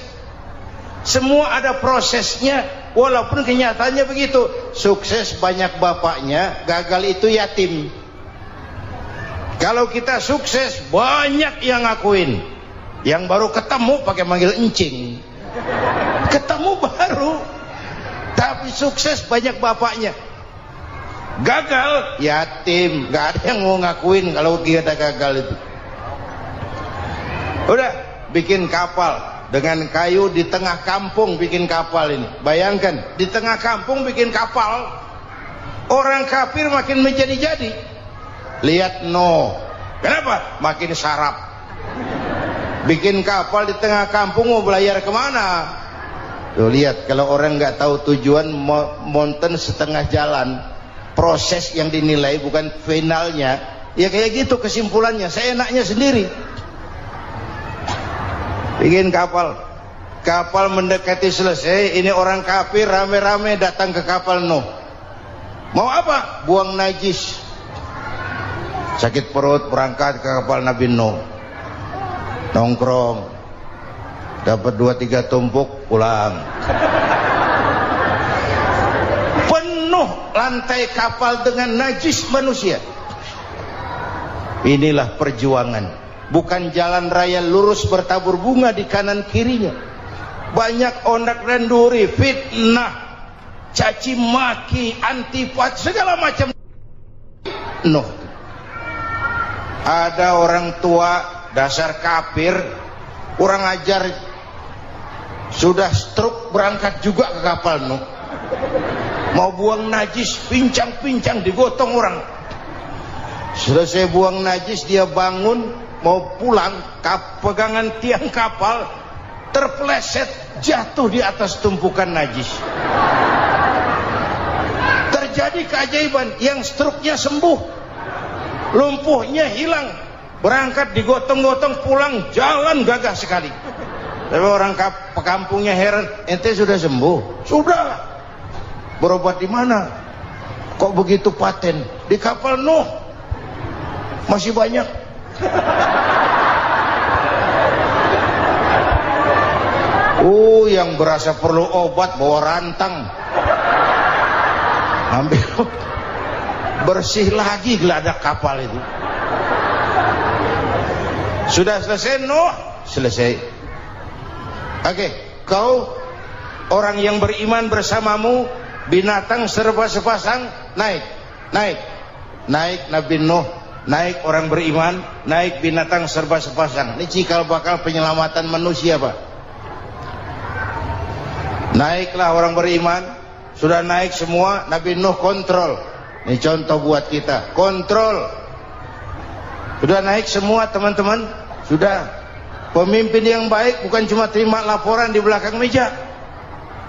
Semua ada prosesnya. Walaupun kenyataannya begitu. Sukses banyak bapaknya, gagal itu yatim. Kalau kita sukses banyak yang ngakuin. Yang baru ketemu pakai manggil encing. Ketemu baru. Tapi sukses banyak bapaknya. Gagal yatim, nggak ada yang mau ngakuin kalau kita gagal itu. Udah bikin kapal dengan kayu di tengah kampung, bikin kapal ini. Bayangkan di tengah kampung bikin kapal. Orang kafir makin menjadi-jadi. Lihat Nuh, kenapa? Makin sarap. Bikin kapal di tengah kampung mau belayar kemana? Tuh lihat, kalau orang nggak tahu tujuan, mountain setengah jalan. Proses yang dinilai bukan finalnya. Ya kayak gitu kesimpulannya. Saya enaknya sendiri. Bikin kapal. Kapal mendekati selesai. Ini orang kafir rame-rame datang ke kapal Nuh. Mau apa? Buang najis. Sakit perut berangkat ke kapal Nabi Nuh. Nongkrong. Dapat 2-3 tumpuk pulang. Penuh lantai kapal dengan najis manusia. Inilah perjuangan. Bukan jalan raya lurus bertabur bunga di kanan kirinya. Banyak ondak dan duri, fitnah, caci maki, antipat, segala macam. Nuh. Ada orang tua dasar kafir, kurang ajar, sudah stroke berangkat juga ke kapal Nuh. Mau buang najis, pincang-pincang digotong orang. Selesai buang najis dia bangun mau pulang, pegangan tiang kapal terpeleset jatuh di atas tumpukan najis. Terjadi keajaiban, yang stroke-nya sembuh, lumpuhnya hilang, berangkat digotong-gotong pulang, jalan gagah sekali. Tapi orang kampungnya heran, ente sudah sembuh? Sudah. Berobat di mana? Kok begitu paten? Di kapal Nuh. Masih banyak. Yang berasa perlu obat bawa rantang. Ambil bersih lagi geladak kapal itu. Sudah selesai Nuh? Selesai. Oke, kau orang yang beriman bersamamu, binatang serba sepasang, naik Nabi Nuh, naik orang beriman, naik binatang serba sepasang. Ini cikal bakal penyelamatan manusia, Pak. Naiklah orang beriman, sudah naik semua, Nabi Nuh kontrol. Ini contoh buat kita, kontrol. Sudah naik semua teman-teman, sudah. Pemimpin yang baik bukan cuma terima laporan di belakang meja.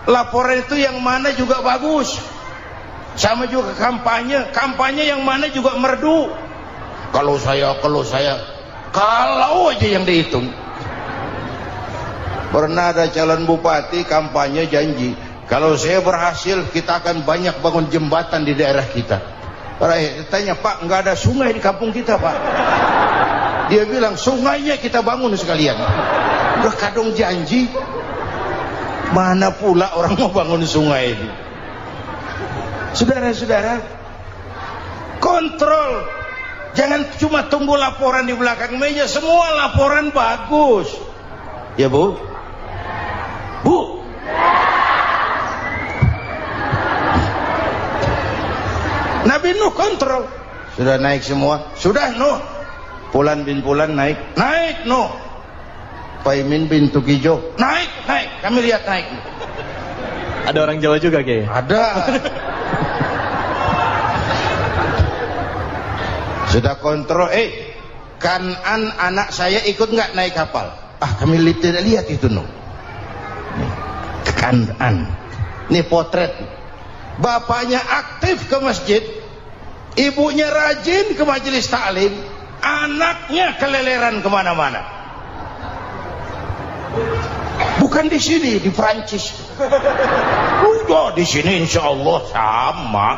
Laporan itu yang mana juga bagus. Sama juga kampanye, kampanye yang mana juga merdu. Kalau saya kalau aja yang dihitung. Pernah ada calon bupati kampanye janji, kalau saya berhasil kita akan banyak bangun jembatan di daerah kita. Tanya, Pak, nggak ada sungai di kampung kita, Pak. Dia bilang, sungainya kita bangun sekalian. Udah kadung janji, mana pula orang mau bangun sungai ini. Saudara-saudara, kontrol. Jangan cuma tunggu laporan di belakang meja, semua laporan bagus. Ya Bu? Bu? Nabi Nuh kontrol. Sudah naik semua? Sudah Nuh. Pulan bin Pulan naik Nuh. Paimin bintu Kijo. Naik, naik. Kami lihat naik. Ada orang Jawa juga Kiai. Ada. Sudah kontrol. Kanan anak saya ikut nggak naik kapal? Kami tidak lihat itu no. Kanan. Ini potret. Bapaknya aktif ke masjid, ibunya rajin ke majelis taklim, anaknya keleleran kemana-mana. Bukan di sini, di Prancis. Udah di sini insya Allah sama.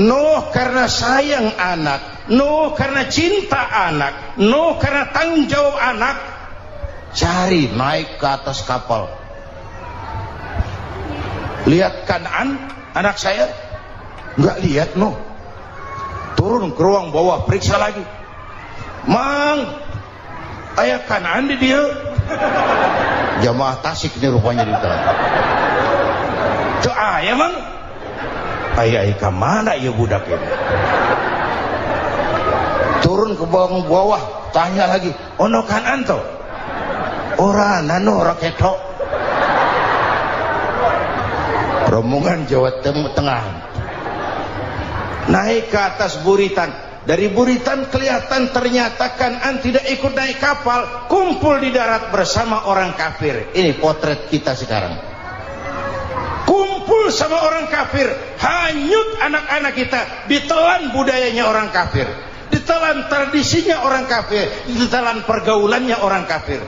Nuh karena sayang anak, Nuh karena cinta anak, Nuh karena tanggung jawab anak, cari naik ke atas kapal. Lihat Kan'an anak saya, nggak lihat Nuh. Turun ke ruang bawah, periksa lagi. Mang, ayah Kan'an di dia. Jamaah Tasik ini rupanya di dalam. Tuh ayah mang. Ayah ika mana ya budak ini? Turun ke bawah, tanya lagi. Ono Kan'an toh? Ora nano raketok. Rombongan Jawa Tengah. Naik ke atas buritan. Dari buritan kelihatan ternyata Kan'an tidak ikut naik kapal, kumpul di darat bersama orang kafir. Ini potret kita sekarang. Kumpul sama orang kafir, hanyut anak-anak kita, ditelan budayanya orang kafir, ditelan tradisinya orang kafir, ditelan pergaulannya orang kafir.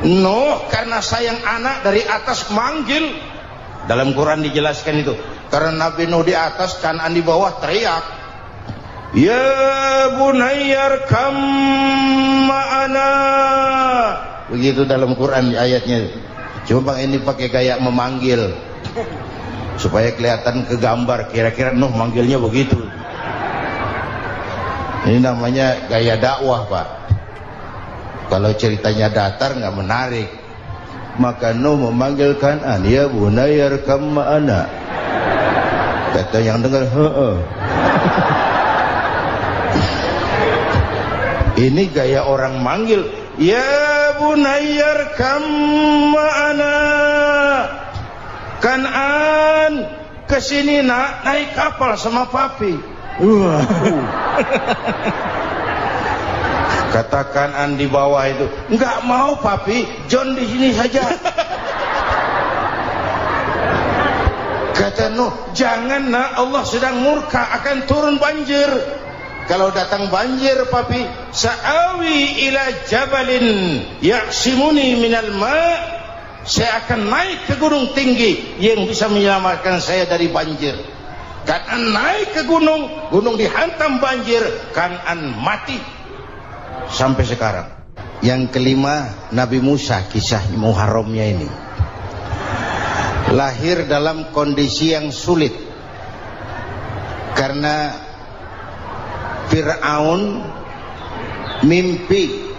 Nuh karena sayang anak dari atas manggil. Dalam Quran dijelaskan itu. Karena Nabi Nuh di atas, Kan'an di bawah teriak, ya bunayyar kam ma'ana. Begitu dalam Quran ayatnya. Cuma bang ini pakai gaya memanggil supaya kelihatan ke gambar, kira-kira Nuh manggilnya begitu. Ini namanya gaya dakwah pak. Kalau ceritanya datar nggak menarik. Maka Nuh memanggil Kan'an, ya bunayyar kam ma'ana. Kata yang dengar, ini gaya orang manggil, ya bunayyar kam ma'ana. Kan'an kesini nak, naik kapal sama papi. Kata Kan'an di bawah itu, enggak mau papi, John di sini saja. Kata Nuh, jangan nak, Allah sedang murka, akan turun banjir. Kalau datang banjir papi, sa'awi ila jabalin ya'simuni minal ma', saya akan naik ke gunung tinggi yang bisa menyelamatkan saya dari banjir. Kan'an naik ke gunung, gunung dihantam banjir, Kan'an mati sampai sekarang. Yang kelima, Nabi Musa, kisah Muharramnya ini lahir dalam kondisi yang sulit karena Fir'aun mimpi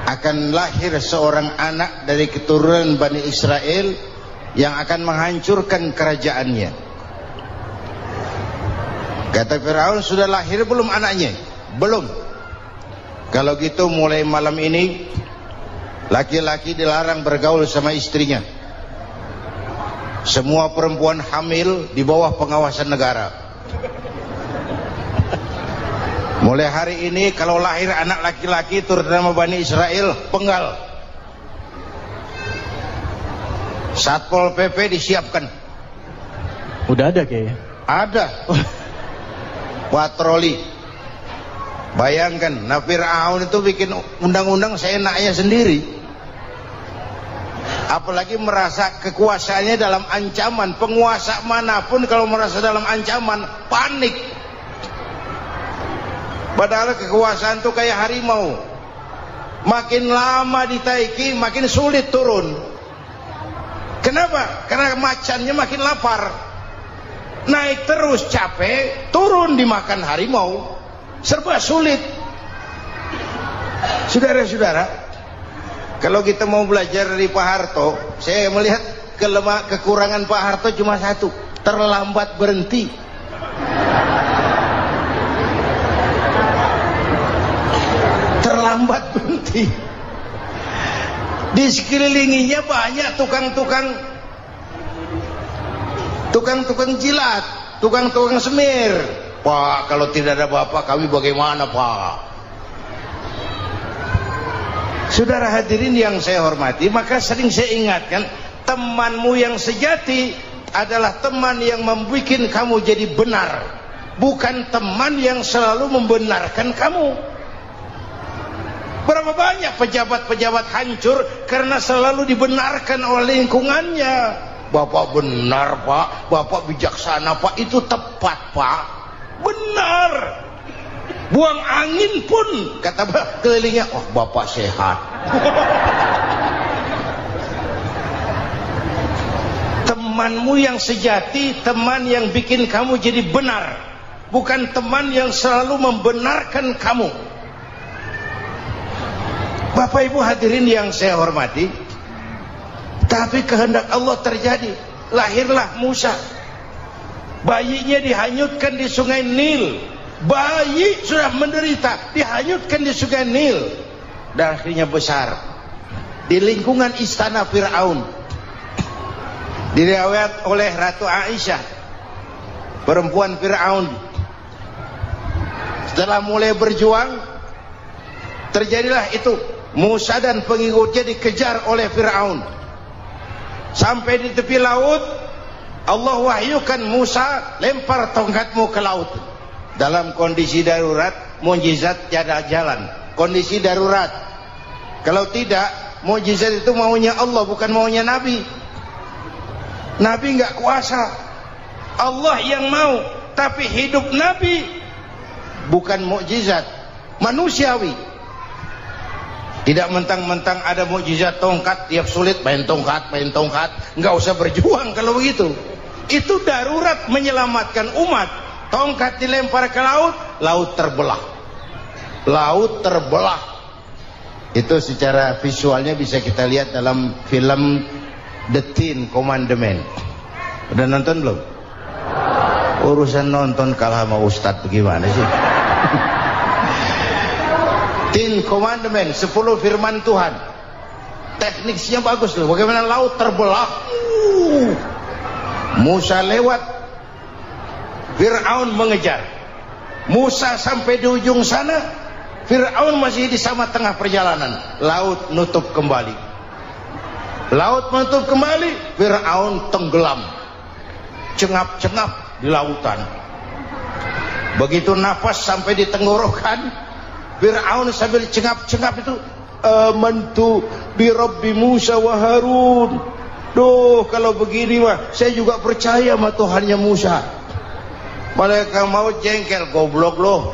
akan lahir seorang anak dari keturunan Bani Israel yang akan menghancurkan kerajaannya. Kata Fir'aun, sudah lahir belum anaknya? Belum. Kalau gitu mulai malam ini laki-laki dilarang bergaul sama istrinya. Semua perempuan hamil di bawah pengawasan negara. Mulai hari ini kalau lahir anak laki-laki terutama Bani Israel, penggal. Satpol PP disiapkan. Udah ada kayaknya. Ada. Patroli. Bayangkan, Fir'aun itu bikin undang-undang seenaknya sendiri. Apalagi merasa kekuasaannya dalam ancaman. Penguasa manapun kalau merasa dalam ancaman, panik. Padahal kekuasaan itu kayak harimau, makin lama ditaiki makin sulit turun. Kenapa? Karena macannya makin lapar. Naik terus capek, turun dimakan harimau, serba sulit. Saudara-saudara, kalau kita mau belajar dari Pak Harto, saya melihat kekurangan Pak Harto cuma satu, terlambat berhenti. Ih. Di sekelilinginya banyak tukang-tukang jilat, tukang-tukang semir. Pak, kalau tidak ada bapak kami bagaimana, Pak? Saudara hadirin yang saya hormati, maka sering saya ingatkan, temanmu yang sejati adalah teman yang membuat kamu jadi benar, bukan teman yang selalu membenarkan kamu. Berapa banyak pejabat-pejabat hancur karena selalu dibenarkan oleh lingkungannya. Bapak benar, Pak. Bapak bijaksana, Pak. Itu tepat, Pak. Benar. Buang angin pun kata kelilingnya, oh Bapak sehat. Temanmu yang sejati, teman yang bikin kamu jadi benar, bukan teman yang selalu membenarkan kamu. Bapak Ibu hadirin yang saya hormati, tapi kehendak Allah terjadi. Lahirlah Musa. Bayinya dihanyutkan di sungai Nil. Bayi sudah menderita, dihanyutkan di sungai Nil. Dan akhirnya besar di lingkungan istana Fir'aun. Diriwayat oleh Ratu Aisyah, perempuan Fir'aun, setelah mulai berjuang, terjadilah itu. Musa dan pengikutnya dikejar oleh Fir'aun. Sampai di tepi laut, Allah wahyukan Musa, lempar tongkatmu ke laut. Dalam kondisi darurat, mukjizat tiada jalan. Kondisi darurat. Kalau tidak, mukjizat itu maunya Allah, bukan maunya Nabi. Nabi nggak kuasa, Allah yang mau. Tapi hidup Nabi bukan mukjizat, manusiawi. Tidak mentang-mentang ada mukjizat tongkat, tiap sulit main tongkat. Nggak usah berjuang kalau begitu. Itu darurat menyelamatkan umat. Tongkat dilempar ke laut, laut terbelah. Laut terbelah. Itu secara visualnya bisa kita lihat dalam film The Ten Commandments. Udah nonton belum? Urusan nonton kalah sama Ustadz bagaimana sih? Ten Commandments, 10 firman Tuhan. Tekniknya bagus loh. Bagaimana laut terbelah. Musa lewat, Fir'aun mengejar. Musa sampai di ujung sana, Fir'aun masih di sama tengah perjalanan. Laut nutup kembali. Laut menutup kembali, Fir'aun tenggelam. Cengap-cengap di lautan. Begitu nafas sampai di tenggorokan, Fir'aun sambil cengap-cengap itu, amantu bi Rabbi Musa wa Harun. Duh, kalau begini mah saya juga percaya sama Tuhannya Musa. Mereka mau jengkel, goblok loh.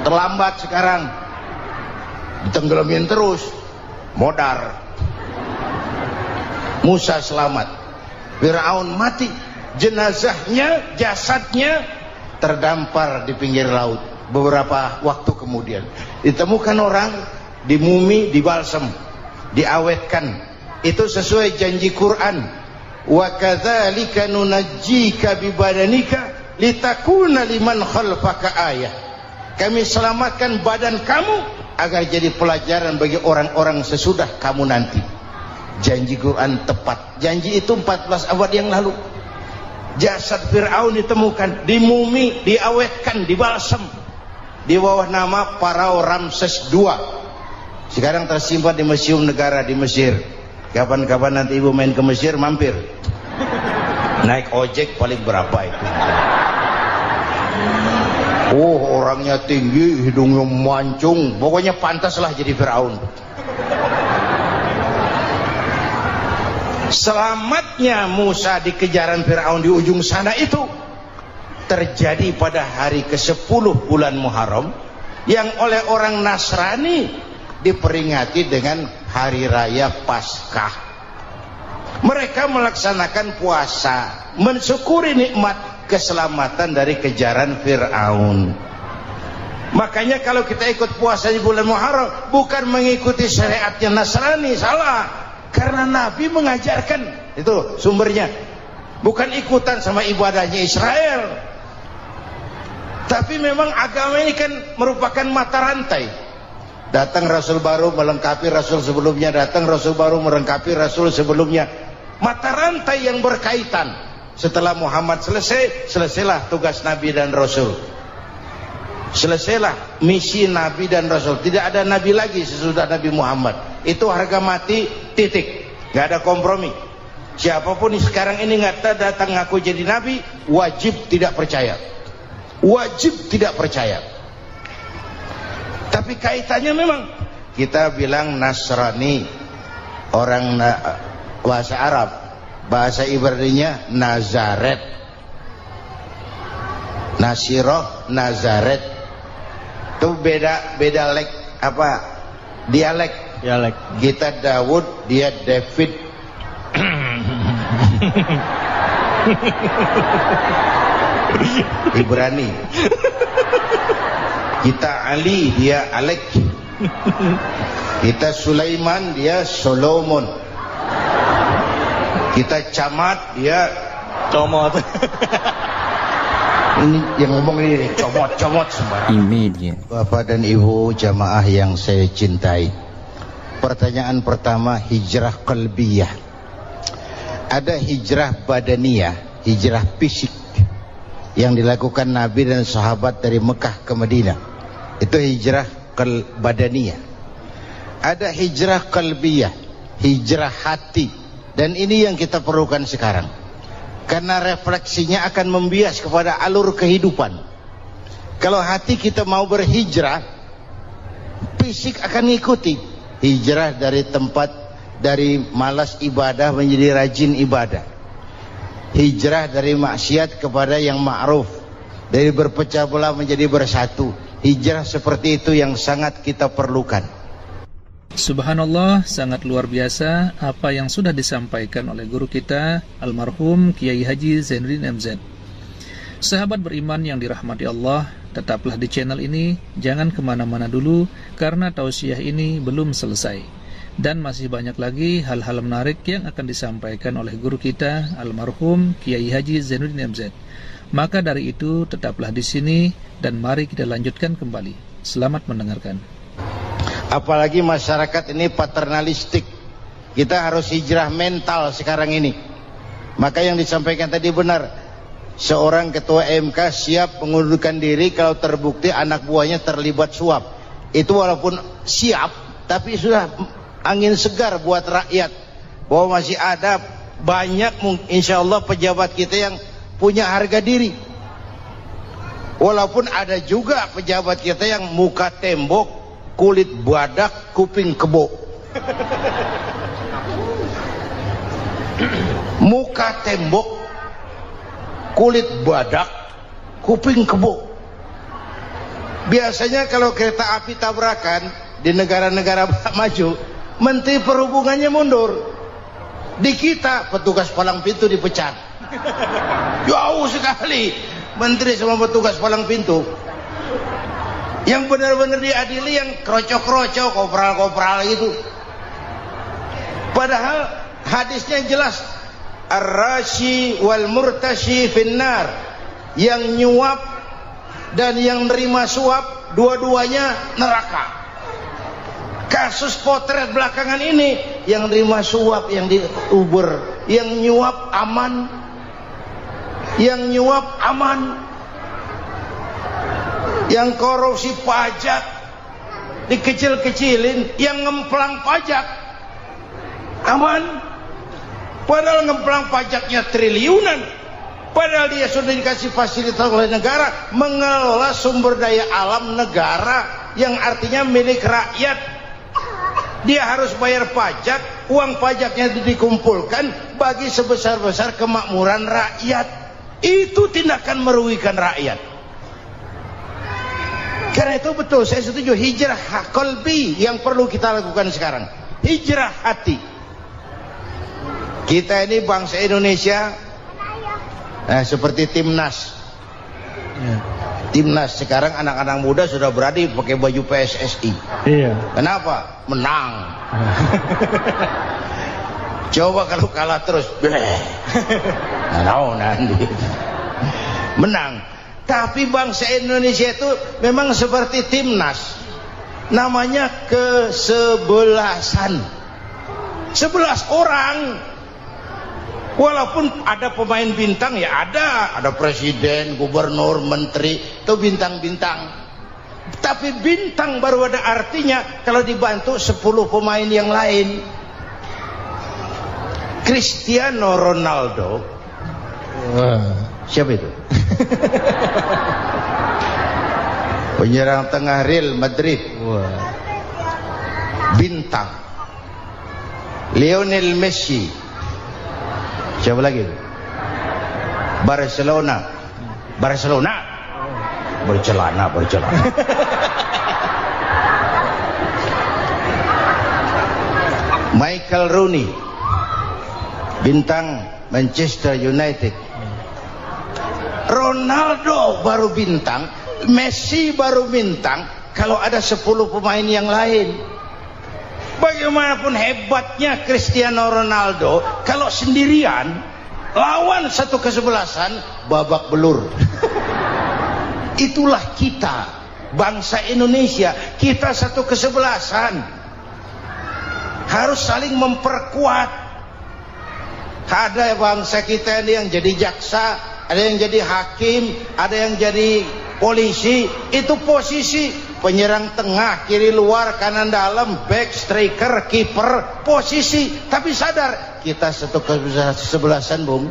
Terlambat sekarang. Ditenggelamin terus. Modar. Musa selamat. Fir'aun mati. Jenazahnya, jasadnya terdampar di pinggir laut. Beberapa waktu kemudian ditemukan orang, dimumi, dibalsem, diawetkan. Itu sesuai janji Quran. Wa kadzalika nunajjika bi badanika litakuna liman khalfaka ayah. Kami selamatkan badan kamu agar jadi pelajaran bagi orang-orang sesudah kamu nanti. Janji Quran tepat. Janji itu 14 abad yang lalu. Jasad Fir'aun ditemukan, dimumi, diawetkan, dibalsem di bawah nama Pharao Ramses II. Sekarang tersimpan di Museum Negara di Mesir. Kapan-kapan nanti ibu main ke Mesir, mampir. Naik ojek paling berapa itu? Oh, orangnya tinggi, hidungnya mancung, pokoknya pantaslah jadi Fir'aun. Selamatnya Musa di kejaran Fir'aun di ujung sana itu terjadi pada hari ke-10 bulan Muharram, yang oleh orang Nasrani diperingati dengan hari raya Paskah. Mereka melaksanakan puasa, mensyukuri nikmat keselamatan dari kejaran Fir'aun. Makanya kalau kita ikut puasa di bulan Muharram, bukan mengikuti syariatnya Nasrani, salah. Karena Nabi mengajarkan, itu sumbernya. Bukan ikutan sama ibadahnya Israel. Tapi memang agama ini kan merupakan mata rantai. Datang Rasul baru melengkapi Rasul sebelumnya, datang Rasul baru melengkapi Rasul sebelumnya. Mata rantai yang berkaitan. Setelah Muhammad selesai, selesailah tugas Nabi dan Rasul. Selesailah misi Nabi dan Rasul. Tidak ada Nabi lagi sesudah Nabi Muhammad. Itu harga mati, titik. Gak ada kompromi. Siapapun sekarang ini nggak datang ngaku jadi Nabi, wajib tidak percaya. Wajib tidak percaya. Tapi kaitannya memang kita bilang Nasrani, orang bahasa Arab, bahasa Ibraninya Nazaret, Nasiroh, Nazaret. Itu beda dialek. Kita Daud, dia David. Ibrani. Kita Ali, dia Alek. Kita Sulaiman, dia Solomon. Kita Camat, dia Comot. ini yang ngomong ini comot sembarang. Imedia. Bapak dan Ibu jamaah yang saya cintai, pertanyaan pertama, hijrah qalbiyah. Ada hijrah badaniyah, hijrah fisik yang dilakukan Nabi dan sahabat dari Mekah ke Madinah. Itu hijrah badaniyah. Ada hijrah qalbiyah, hijrah hati. Dan ini yang kita perlukan sekarang. Karena refleksinya akan membias kepada alur kehidupan. Kalau hati kita mau berhijrah, fisik akan mengikuti. Hijrah dari tempat, dari malas ibadah menjadi rajin ibadah. Hijrah dari maksiat kepada yang ma'ruf, dari berpecah belah menjadi bersatu. Hijrah seperti itu yang sangat kita perlukan. Subhanallah, sangat luar biasa apa yang sudah disampaikan oleh guru kita almarhum Kiai Haji Zainuddin MZ. Sahabat beriman yang dirahmati Allah, tetaplah di channel ini, jangan kemana-mana dulu karena tausiah ini belum selesai. Dan masih banyak lagi hal-hal menarik yang akan disampaikan oleh guru kita almarhum Kiai Haji Zainuddin MZ. Maka dari itu tetaplah di sini dan mari kita lanjutkan kembali. Selamat mendengarkan. Apalagi masyarakat ini paternalistik. Kita harus hijrah mental sekarang ini. Maka yang disampaikan tadi benar. Seorang ketua MK siap mengundurkan diri kalau terbukti anak buahnya terlibat suap. Itu walaupun siap, tapi sudah angin segar buat rakyat. Bahwa masih ada banyak insya Allah pejabat kita yang punya harga diri. Walaupun ada juga pejabat kita yang muka tembok, kulit badak, kuping kebo. Muka tembok, kulit badak, kuping kebo. Biasanya kalau kereta api tabrakan di negara-negara maju, Menteri Perhubungannya mundur. Di kita petugas palang pintu dipecat. Jauh sekali menteri sama petugas palang pintu. Yang benar-benar diadili yang krocok-krocok, kopral-kopral itu. Padahal hadisnya jelas, ar-rashi wal murtashi finnar. Yang nyuap dan yang nerima suap, dua-duanya neraka. Kasus potret belakangan ini, yang nerima suap, yang diuber, yang nyuap aman, yang nyuap aman. Yang korupsi pajak dikecil-kecilin, yang ngemplang pajak aman. Padahal ngemplang pajaknya triliunan. Padahal dia sudah dikasih fasilitas oleh negara mengelola sumber daya alam negara yang artinya milik rakyat. Dia harus bayar pajak, uang pajaknya dikumpulkan bagi sebesar-besar kemakmuran rakyat. Itu tindakan merugikan rakyat. Karena itu betul, saya setuju, hijrah qalbi yang perlu kita lakukan sekarang. Hijrah hati. Kita ini bangsa Indonesia, seperti timnas. Timnas sekarang anak-anak muda sudah berani pakai baju PSSI. Iya. Kenapa? Menang. Coba kalau kalah terus, nanti menang. Tapi bangsa Indonesia itu memang seperti timnas. namanya kesebelasan. 11 orang. Walaupun ada pemain bintang, ya ada presiden, gubernur, menteri, itu bintang-bintang. Tapi bintang baru ada artinya kalau dibantu 10 pemain yang lain. Cristiano Ronaldo. Siapa itu? Penyerang tengah Real Madrid. Bintang. Lionel Messi. Siapa lagi? Barcelona. Bercelana. Michael Rooney, bintang Manchester United. Ronaldo baru bintang, Messi baru bintang kalau ada 10 pemain yang lain. Bagaimanapun hebatnya Cristiano Ronaldo, kalau sendirian lawan satu kesebelasan, babak belur. Itulah kita, bangsa Indonesia. Kita satu kesebelasan, harus saling memperkuat. Ada bangsa kita ini yang jadi jaksa, ada yang jadi hakim, ada yang jadi polisi. Itu posisi penyerang tengah, kiri luar, kanan dalam, back, striker, kiper, posisi. Tapi sadar kita satu kesebelasan, Bung.